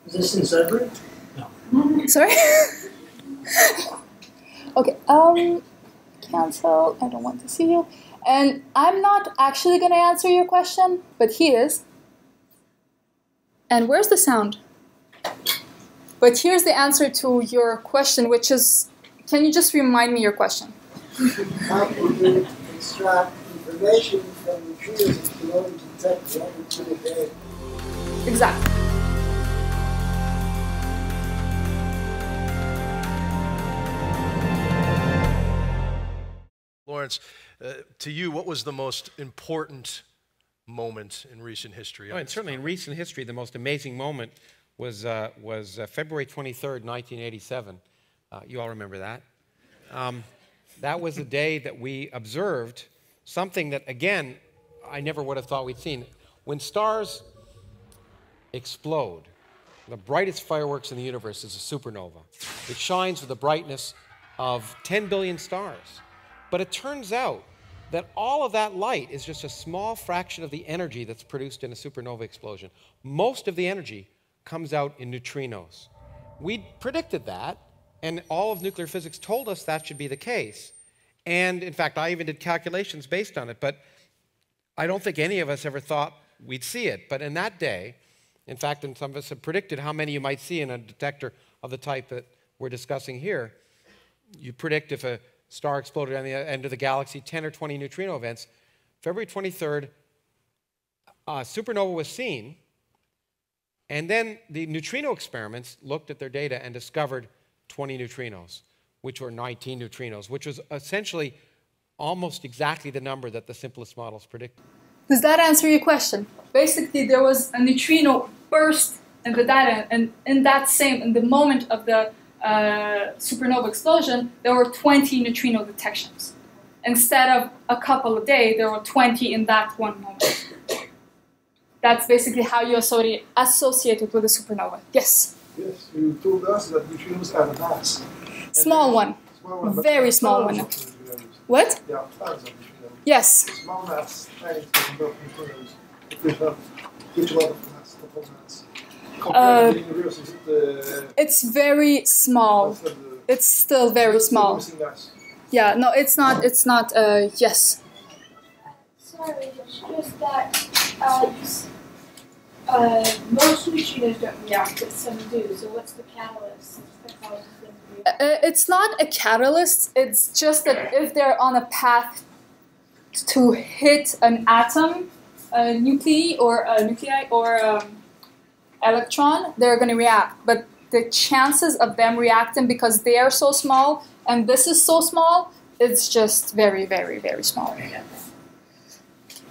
Is this in Sudbury? No. Sorry? Okay, cancel, I don't want to see you. And I'm not actually going to answer your question, but he is. And where's the sound? But here's the answer to your question, which is, can you just remind me your question? How can you extract information from the trees in order to detect what it's going to be? Exactly. Lawrence, to you, what was the most important moment in recent history? Oh, and certainly in recent history, the most amazing moment was February 23rd, 1987. You all remember that. That was the day that we observed something that, again, I never would have thought we'd seen. When stars explode, the brightest fireworks in the universe is a supernova. It shines with the brightness of 10 billion stars. But it turns out that all of that light is just a small fraction of the energy that's produced in a supernova explosion. Most of the energy comes out in neutrinos. We predicted that, and all of nuclear physics told us that should be the case. And in fact, I even did calculations based on it, but I don't think any of us ever thought we'd see it. But in that day, in fact, and some of us have predicted how many you might see in a detector of the type that we're discussing here. You predict if a star exploded on the end of the galaxy, 10 or 20 neutrino events. February 23rd, supernova was seen, and then the neutrino experiments looked at their data and discovered 20 neutrinos, which were 19 neutrinos, which was essentially almost exactly the number that the simplest models predicted. Does that answer your question? Basically, there was a neutrino burst in the data, and in the moment of the supernova explosion, there were 20 neutrino detections. Instead of a couple a day, there were 20 in that one moment. That's basically how you associate it with a supernova. Yes? Yes, you told us that neutrinos have a mass. Small one. Very small one. What? Yeah, tons of neutrinos. Yes. Small mass, tiny number of neutrinos. Which have huge amount of mass, total mass. Compared to the universe, is it it's very small. It's still very small. Yeah, no, it's not, yes. So Sorry, it's just that most neutrinos don't react, but some do. So what's the catalyst that causes them to react? It's not a catalyst. It's just that if they're on a path to hit an atom, a nuclei or electron, they're going to react. But the chances of them reacting, because they are so small and this is so small, it's just very, very, very small.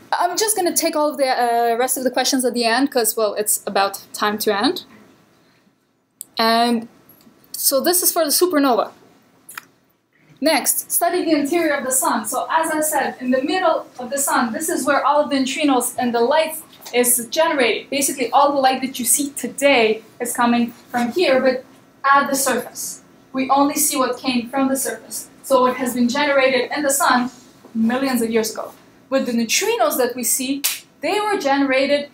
I'm just going to take all of the rest of the questions at the end because, well, it's about time to end. And so this is for the supernova. Next, study the interior of the sun. So as I said, in the middle of the sun, this is where all of the neutrinos and the light is generated. Basically, all the light that you see today is coming from here, but at the surface. We only see what came from the surface. So what has been generated in the sun millions of years ago. With the neutrinos that we see, they were generated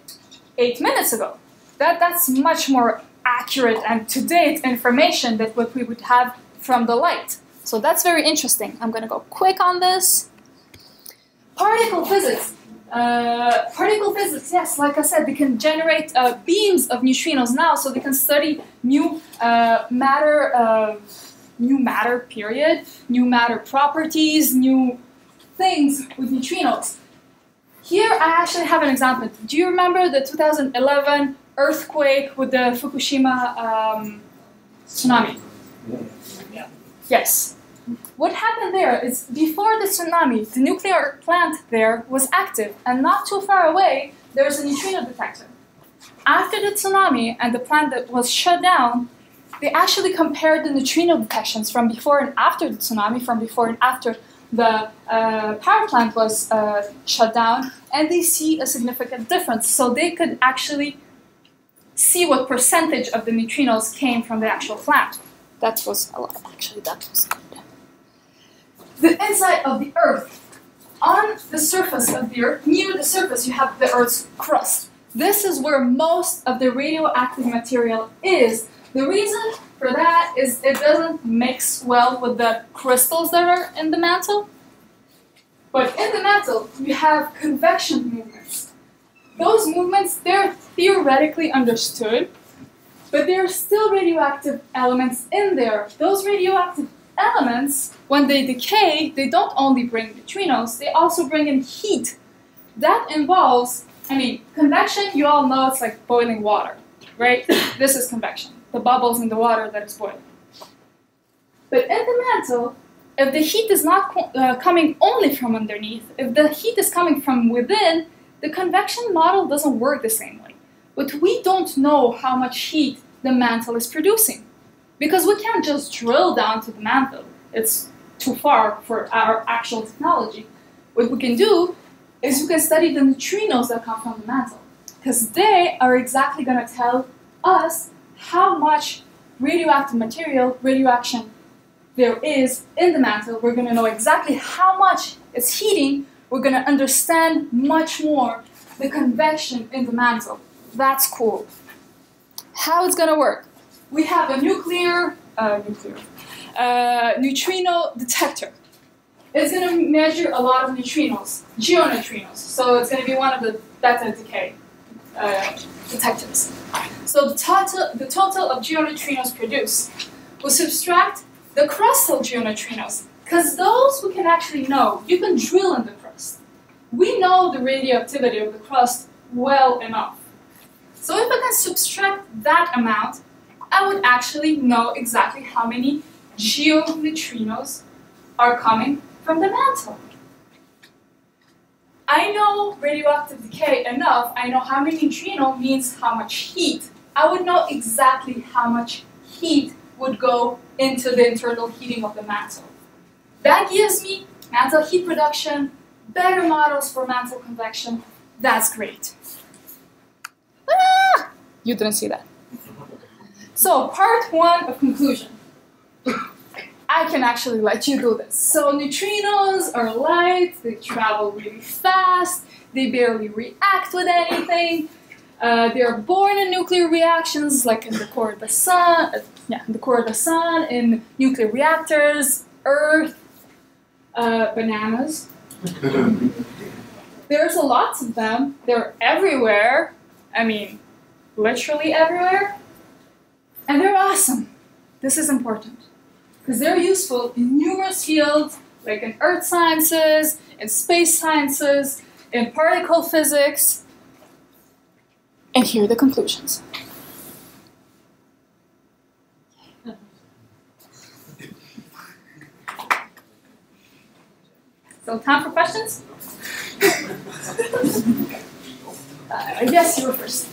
8 minutes ago. That's much more accurate and to-date information than what we would have from the light. So that's very interesting. I'm going to go quick on this. Particle physics. Particle physics, yes, like I said, they can generate beams of neutrinos now, so they can study new matter, period, new matter properties, new things with neutrinos. Here I actually have an example. Do you remember the 2011 earthquake with the Fukushima tsunami? Yeah. Yes. What happened there is before the tsunami, the nuclear plant there was active, and not too far away, there was a neutrino detector. After the tsunami and the plant that was shut down, they actually compared the neutrino detections from before and after the tsunami, from before and after the power plant was shut down, and they see a significant difference. So they could actually see what percentage of the neutrinos came from the actual plant. That was a lot, actually, that was good. The inside of the Earth. On the surface of the Earth, near the surface, you have the Earth's crust. This is where most of the radioactive material is. The reason for that is it doesn't mix well with the crystals that are in the mantle. But in the mantle, you have convection movements. Those movements, they're theoretically understood, but there are still radioactive elements in there. Those radioactive elements, when they decay, they don't only bring neutrinos, they also bring in heat. That involves, convection, you all know it's like boiling water, right? This is convection, the bubbles in the water that is boiling. But in the mantle, if the heat is not coming only from underneath, if the heat is coming from within, the convection model doesn't work the same way. But we don't know how much heat the mantle is producing, because we can't just drill down to the mantle. It's too far for our actual technology. What we can do is we can study the neutrinos that come from the mantle, because they are exactly going to tell us how much radioactive material, radioaction, there is in the mantle. We're going to know exactly how much it's heating. We're going to understand much more the convection in the mantle. That's cool. How it's going to work? We have a neutrino detector. It's going to measure a lot of neutrinos, geoneutrinos. So it's going to be one of the beta decay detectors. So the total of geoneutrinos produced. We'll subtract the crustal geoneutrinos, because those we can actually know. You can drill in the crust. We know the radioactivity of the crust well enough. So if I can subtract that amount, I would actually know exactly how many geoneutrinos are coming from the mantle. I know radioactive decay enough. I know how many neutrino means how much heat. I would know exactly how much heat would go into the internal heating of the mantle. That gives me mantle heat production, better models for mantle convection. That's great. Ah! You didn't see that. So, part one of conclusion. I can actually let you do this. So, neutrinos are light, they travel really fast, they barely react with anything. They're born in nuclear reactions, like in the core of the sun, in nuclear reactors, Earth, bananas. there's a lot of them. They're everywhere. I mean, literally everywhere. And they're awesome. This is important. Because they're useful in numerous fields, like in earth sciences, in space sciences, in particle physics. And here are the conclusions. So time for questions? Yes, you were first.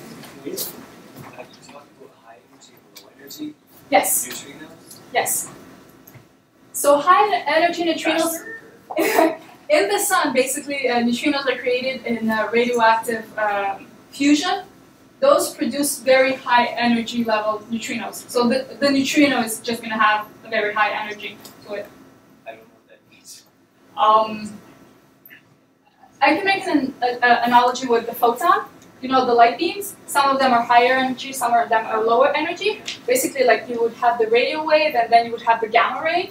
You talked about high energy and low energy. Yes. Neutrinos? Yes. So high energy neutrinos in the sun, basically, neutrinos are created in radioactive fusion. Those produce very high energy level neutrinos. So the neutrino is just going to have a very high energy to it. I don't know what that means. I can make an analogy with the photon. You know, the light beams, some of them are higher energy, some of them are lower energy. Basically, like you would have the radio wave and then you would have the gamma ray.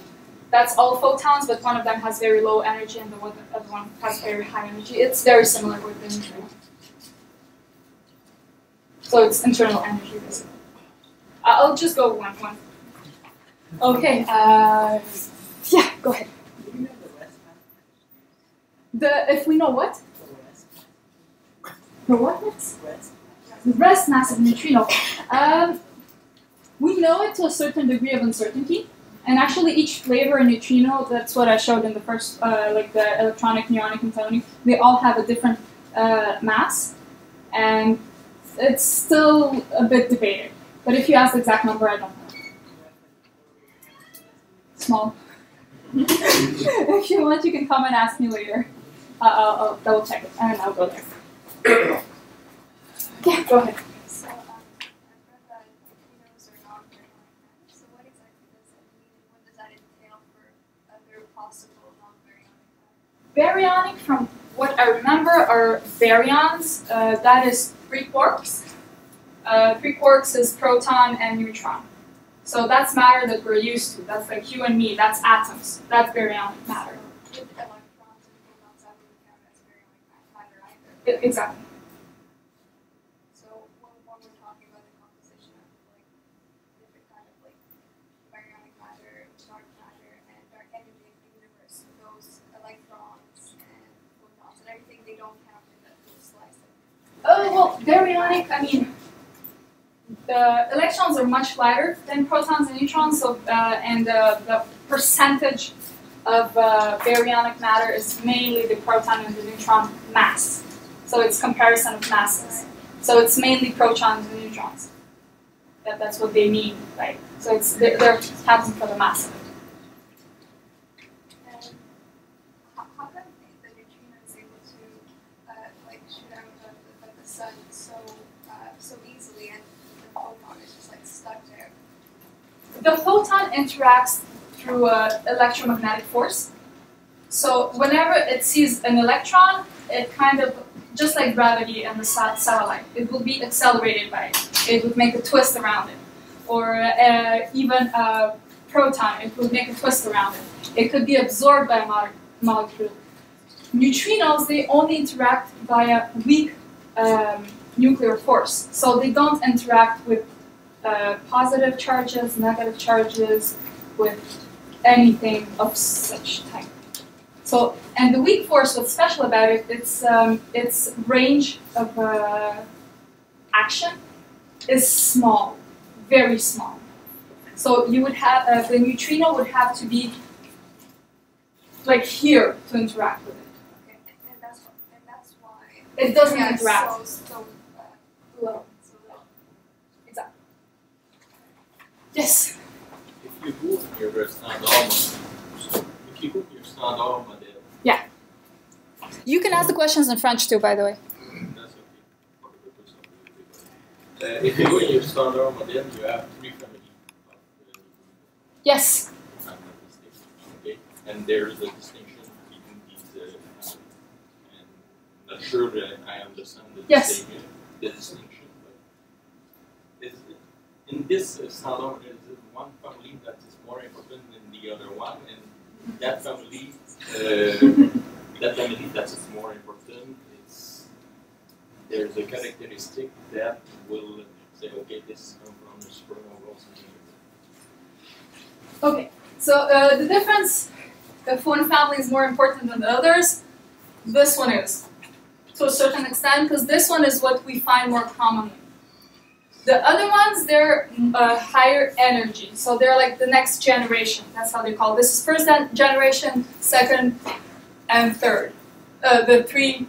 That's all photons, but one of them has very low energy and the other one has very high energy. It's very similar with the neutrino. So it's internal energy, basically. I'll just go one. Okay, yeah, go ahead. If we know what? The what? The rest mass of neutrino. We know it to a certain degree of uncertainty. And actually each flavor in neutrino, that's what I showed in the first, like the electronic, neonic, and photonic, they all have a different mass. And it's still a bit debated. But if you ask the exact number, I don't know. Small. If you want, you can come and ask me later. I'll double check it, and I'll go there. Yeah, go ahead. So, I've read that neutrinos are not non-baryonic. So what exactly does that mean? What does that entail for other possible non-baryonic? Baryonic, from what I remember, are baryons. That is 3 quarks. 3 quarks is proton and neutron. So that's matter that we're used to. That's like you and me. That's atoms. That's baryonic matter. With electrons and photons, that wouldn't count as baryonic matter either. Exactly. So when we're talking about the composition of like different kind of like baryonic matter, dark matter, and dark energy in the universe, those electrons and photons and everything, they don't count in that little slice. Oh, well, baryonic, I mean, the electrons are much lighter than protons and neutrons, so and the percentage of baryonic matter is mainly the proton and the neutron mass. So it's comparison of masses. So it's mainly protons and neutrons. That's what they mean, right? So it's they're counting for the mass of it. And how come the neutrino is able to like shoot out of the sun so easily, and the photon is just like stuck there? The photon interacts through electromagnetic force. So whenever it sees an electron, it kind of, just like gravity and the satellite, it will be accelerated by it. It would make a twist around it. Or even a proton, it would make a twist around it. It could be absorbed by a molecule. Neutrinos, they only interact via weak nuclear force. So they don't interact with positive charges, negative charges, with anything of such type. So, and the weak force, what's special about it, its range of action is small, very small. So you would have, the neutrino would have to be like here to interact with it. Okay, and that's why it doesn't interact. So low. Exactly. Yes? If you go in your standard model. Yeah. You can ask the questions in French too, by the way. That's okay. If you go in your standard model, you have 3 families of yes. if I'm not mistaken. Okay. And there's a distinction between these and I'm not sure that I understand the distinction, but in this standard there is one family that is more important than the other one, and that family that is more important the characteristic that will say, okay, this comes from the supernova or something like that. Okay, so the difference, if one family is more important than the others, this one is, to a certain extent, because this one is what we find more commonly. The other ones, they're higher energy, so they're like the next generation. That's how they call it. This is first generation, second, and third. The three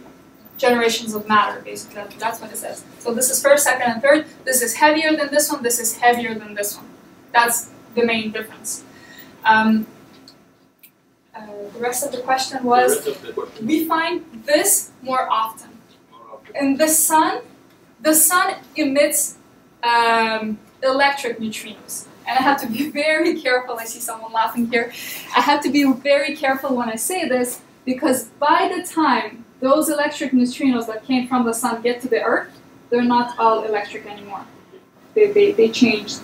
generations of matter, basically. That's what it says. So this is first, second, and third. This is heavier than this one. This is heavier than this one. That's the main difference. The rest of the question was, we find this more often. In the sun emits electric neutrinos. And I have to be very careful. I see someone laughing here. I have to be very careful when I say this, because by the time those electric neutrinos that came from the sun get to the Earth, they're not all electric anymore. They changed.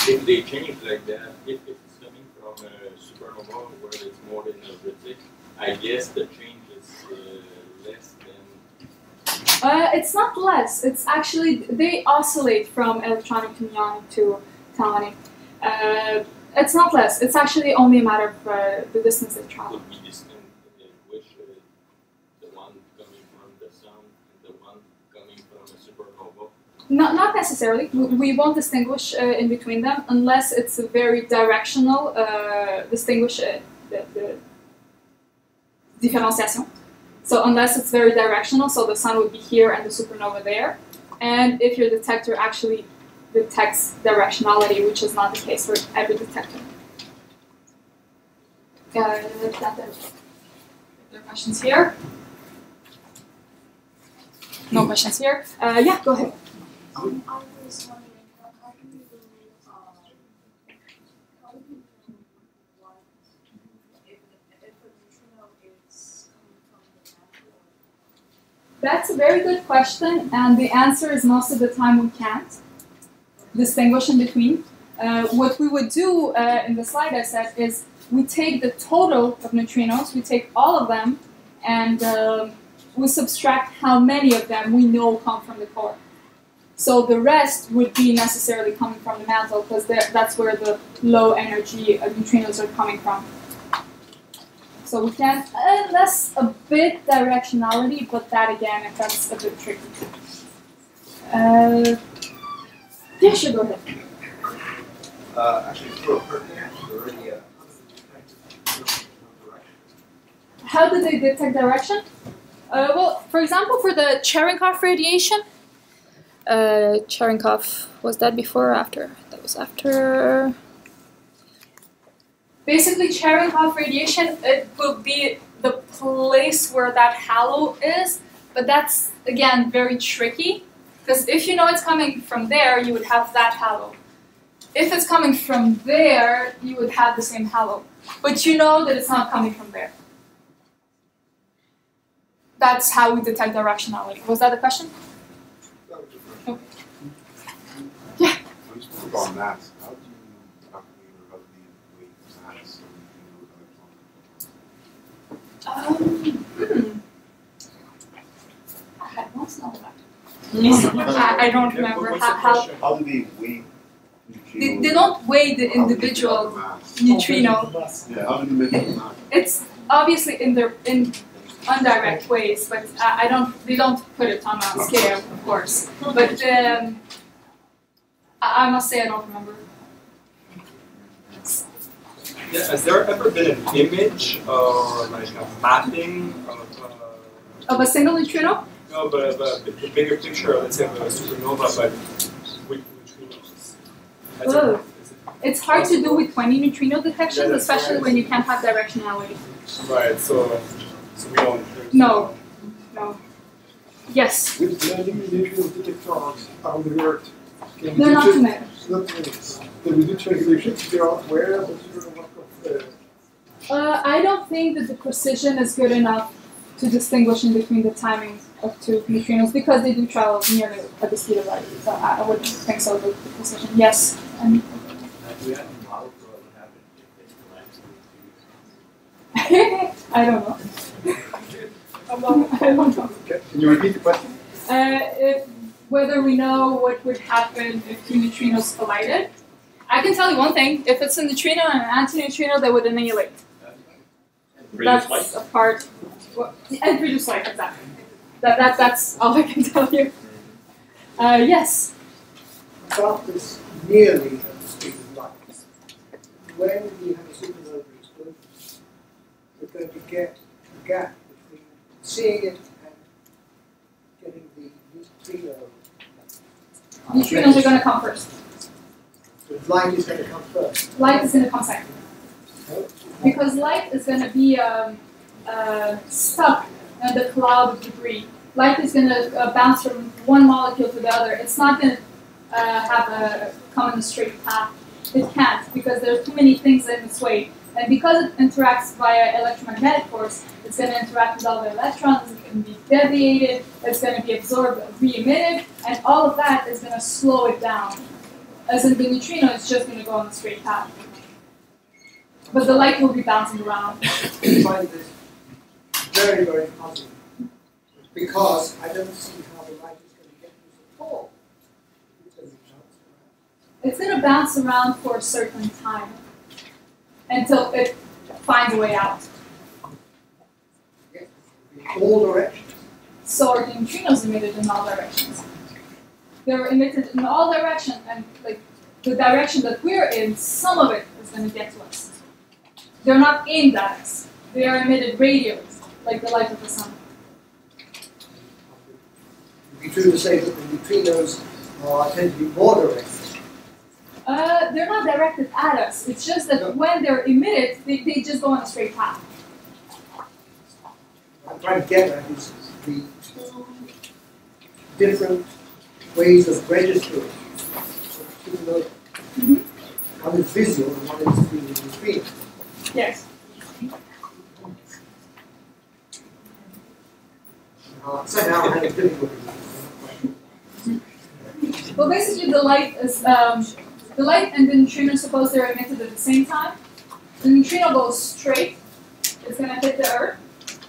If they change like that, if it's coming from a supernova where it's more energetic, I guess the change is less than... It's not less. It's actually, they oscillate from electronic to neonic to tonic. It's not less. It's actually only a matter of the distance they travel. Would be distant in which the one coming from the sun and the one coming from a supernova? Not necessarily. We won't distinguish in between them unless it's a very directional distinguish the differentiation. So unless it's very directional, so the sun would be here and the supernova there, and if your detector actually detects directionality, which is not the case for every detector. There are questions here? No questions here? Yeah, go ahead. I was wondering, how do you know what if a neutrino is coming from the natural? That's a very good question, and the answer is most of the time we can't distinguish in between. What we would do in the slide I said is we take the total of neutrinos, we take all of them, and we subtract how many of them we know come from the core. So the rest would be necessarily coming from the mantle, because that's where the low energy neutrinos are coming from. So we can, less a bit directionality, but that again, if that's a bit tricky. Yeah, sure, go ahead. Actually, for a perfect already How do they detect direction? Well, for example, for the Cherenkov radiation, Cherenkov, was that before or after? That was after. Basically, Cherenkov radiation, it will be the place where that halo is, but that's, again, very tricky, because if you know it's coming from there, you would have that halo. If it's coming from there, you would have the same halo, but you know that it's not coming from there. That's how we detect directionality. Was that the question? Okay. Yeah. When you spoke about mass, how do you calculate or how do you weight mass so you I don't know that. I don't remember how do they weigh neutrinos? They don't weigh the individual neutrino. Yeah, how do you measure the mass? It's obviously in indirect ways, but they don't put it on a scale, of course. But I must say I don't remember. Yeah, has there ever been an image or like a mapping Of a single neutrino? No, but the bigger picture, let's say of a supernova, but with neutrinos. Oh. It's hard to do with 20 neutrino detections, especially when you can't have directionality. Right, so we don't... No. Yes? With the neutrino detectors on the Earth, they're not to measure. Not to measure. Can we do triangulation to figure out where the supernova comes? I don't think that the precision is good enough to distinguish in between the timing of two neutrinos, because they do travel nearly at the speed of light. So I wouldn't think so with the precision. Yes? And do we have a model for what would happen if they collapsed? I don't know. I don't know. Okay. Can you repeat the question? Whether we know what would happen if two neutrinos collided. I can tell you one thing: if it's a neutrino and an antineutrino, they would annihilate. That's a part. And produce light, exactly. That's all I can tell you. Yes. About this nearly at the speed of light. When you have a supernova explosion, you're going to get a gap between seeing it and getting the neutrino. Neutrinos are going to come first. So light is going to come first. Light is going to come second. Because light is going to be stuck in the cloud of debris. Light is going to bounce from one molecule to the other. It's not going to come in a straight path. It can't, because there are too many things in its way. And because it interacts via electromagnetic force, it's going to interact with all the electrons, it's going to be deviated, it's going to be absorbed, re-emitted, and all of that is going to slow it down. As in the neutrino, it's just going to go on a straight path. But the light will be bouncing around. I find this very, very puzzling. Because I don't see how the light is going to get to the pole. It's going to bounce around for a certain time until it finds a way out. In all directions. So are the neutrinos emitted in all directions? They're emitted in all directions, and like the direction that we're in, some of it is going to get to us. They're not aimed at us. They are emitted radially, like the light of the sun. It would be true to say that the neutrinos tend to be more direct. They're not directed at us. It's just that when they're emitted, they just go on a straight path. I'm trying to get at is the two different ways of registering supernova. One is visual and one is through the neutrino. Yes. Somehow I had a difficulty with this. Well, basically, the light is the light and the neutrino, suppose they're emitted at the same time. The neutrino goes straight. It's going to hit the Earth.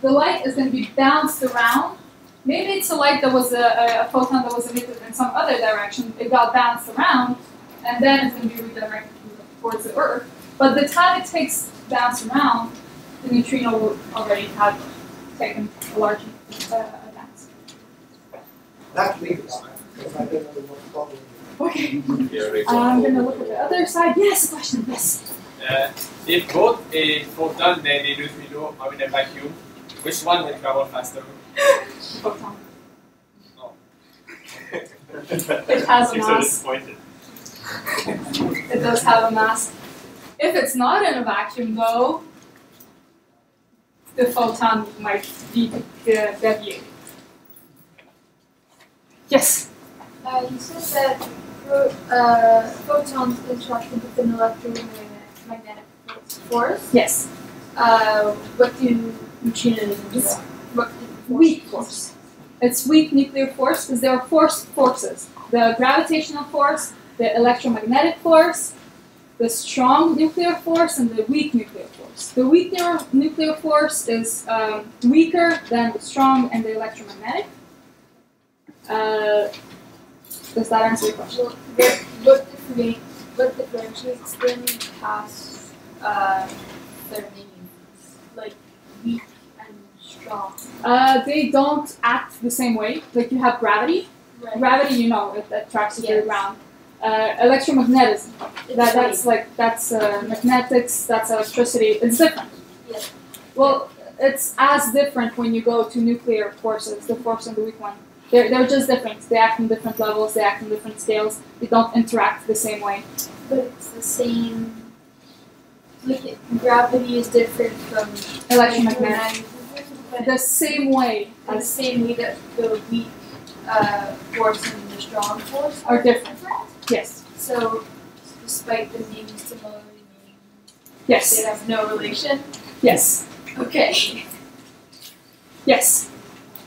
The light is going to be bounced around. Maybe it's a light that was a photon that was emitted in some other direction. It got bounced around, and then it's going to be redirected towards the Earth. But the time it takes to bounce around, the neutrino will already have taken a large advance. That leaves because I don't know what problem. Okay. I'm going to look at the other side. Yes, question. Yes. If both a photon and a neutrino are in a vacuum, which one will travel faster? Photon. No. It has a mass. It does have a mass. If it's not in a vacuum, though, the photon might be deviated. Yes? You said that photons interact with an electromagnetic force. Yes. What do neutrinos do? What weak force. It's weak nuclear force because there are forces. The gravitational force, the electromagnetic force, the strong nuclear force, and the weak nuclear force. The weak nuclear force is weaker than the strong and the electromagnetic. Does that answer your question? What differentiates them past their meanings? Like weak and strong? They don't act the same way. Like you have gravity. Right. Gravity, you know, it attracts you to the ground. Electromagnetism. That's magnetics. That's electricity. It's different. Yeah. Well, it's as different when you go to nuclear forces, the force and the weak one. They're just different. They act on different levels. They act on different scales. They don't interact the same way. But it's the same. Like gravity is different from electromagnetic. The same way. The same way that the weak force and the strong force are different. Yes. So, despite them being similar, yes, they have no relation. Yes. Okay. Yes.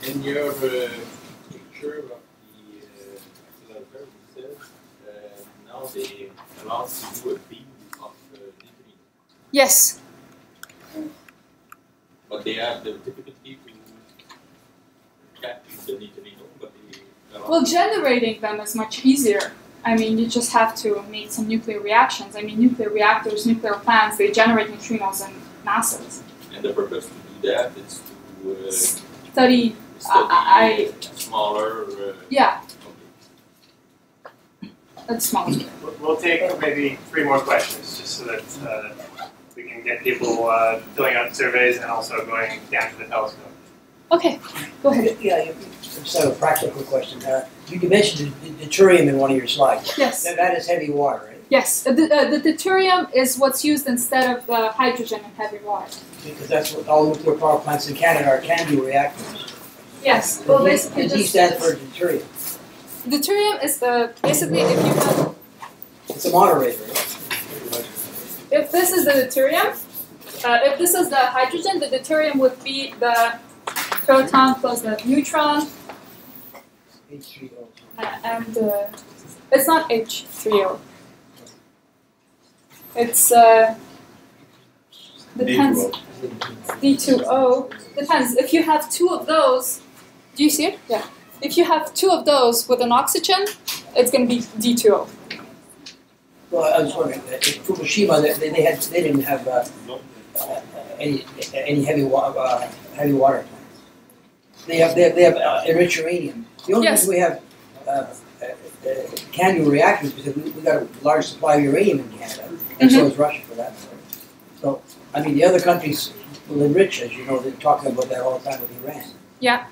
In your picture of the accelerator, it says now they allow to do a beam of neutrino. Yes. But they have the difficulty to capture the neutrino, but they Well, generating them is much easier. I mean, you just have to make some nuclear reactions. I mean, nuclear reactors, nuclear plants, they generate neutrinos in masses. And the purpose to do that is to study smaller. Yeah. That's small. We'll take maybe 3 more questions, just so that we can get people filling out surveys and also going down to the telescope. Okay, go ahead. Yeah, just have a practical question. You mentioned the deuterium in one of your slides. Yes. That is heavy water, right? Yes, the deuterium is what's used instead of the hydrogen in heavy water. Because that's what all nuclear power plants in Canada are CANDU reactors. Yes, well basically D stands for deuterium. Deuterium is basically if you have... It's a moderator, right? If this is the deuterium, if this is the hydrogen, the deuterium would be the proton plus the neutron. H3O. And it's not H3O. It's depends. D2O depends. If you have 2 of those, do you see it? Yeah. If you have 2 of those with an oxygen, it's going to be D2O. Well, I was wondering, in Fukushima, they didn't have any heavy water plants. They have enriched uranium. The only reason we have CANDU reactors because we got a large supply of uranium in Canada, and so is Russia for that matter. So, I mean, the other countries will enrich, as you know, they're talking about that all the time with Iran. Yeah.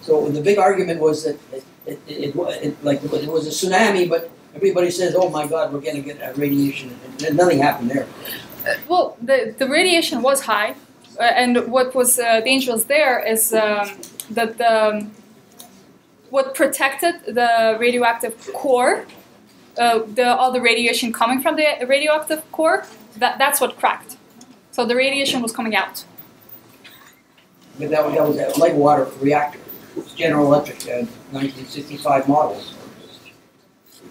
So the big argument was that it was a tsunami, but everybody says, "Oh my God, we're going to get radiation," and nothing happened there. Well, the radiation was high, and what was dangerous there is that what protected the radioactive core, all the radiation coming from the radioactive core, that's what cracked. So the radiation was coming out. But that was a light water reactor. General Electric 1965 models.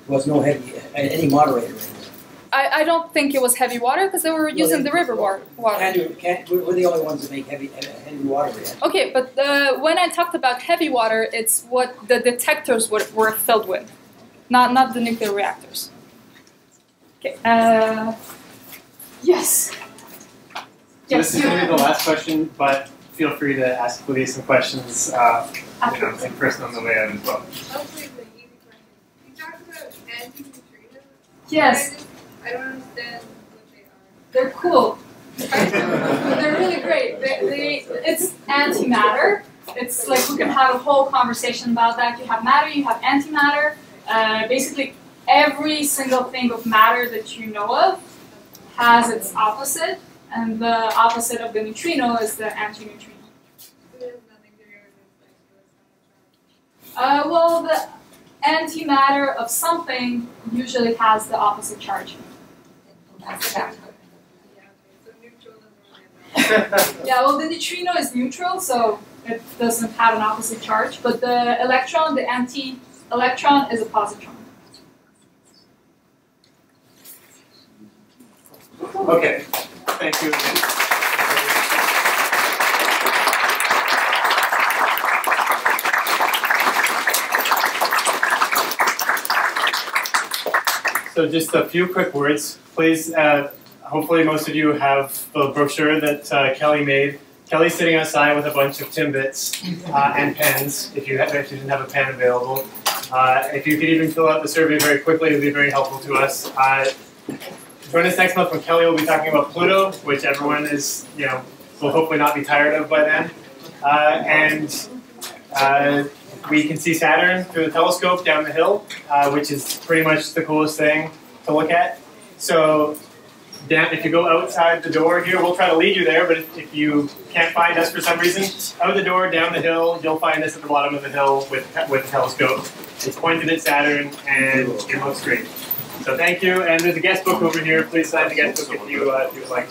There was no any moderator in it. I don't think it was heavy water because they were using the river water. We're the only ones that make heavy water reactors. Okay, but when I talked about heavy water, it's what the detectors were filled with, not the nuclear reactors. Okay. Yes. So this is going to be the last question, but feel free to ask Lidia some questions in person on the way out as well. You talked about anti-neutrinos. Yes. I don't understand what they are. They're cool. They're really great. It's antimatter. It's like we can have a whole conversation about that. You have matter, you have antimatter. Basically, every single thing of matter that you know of has its opposite, and the opposite of the neutrino is the antineutrino. Well, the antimatter of something usually has the opposite charge. Yeah, well, the neutrino is neutral, so it doesn't have an opposite charge. But the electron, the anti-electron, is a positron. Okay, thank you again. So just a few quick words. Please, hopefully most of you have the brochure that Kelly made. Kelly's sitting outside with a bunch of Timbits and pens, if you didn't have a pen available. If you could even fill out the survey very quickly, it would be very helpful to us. Join us next month when Kelly will be talking about Pluto, which everyone is, will hopefully not be tired of by then. We can see Saturn through the telescope down the hill, which is pretty much the coolest thing to look at. So if you go outside the door here, we'll try to lead you there, but if you can't find us for some reason, out the door, down the hill, you'll find us at the bottom of the hill with the telescope. It's pointed at Saturn, and it looks great. So thank you, and there's a guest book over here. Please sign the guest book if you would like.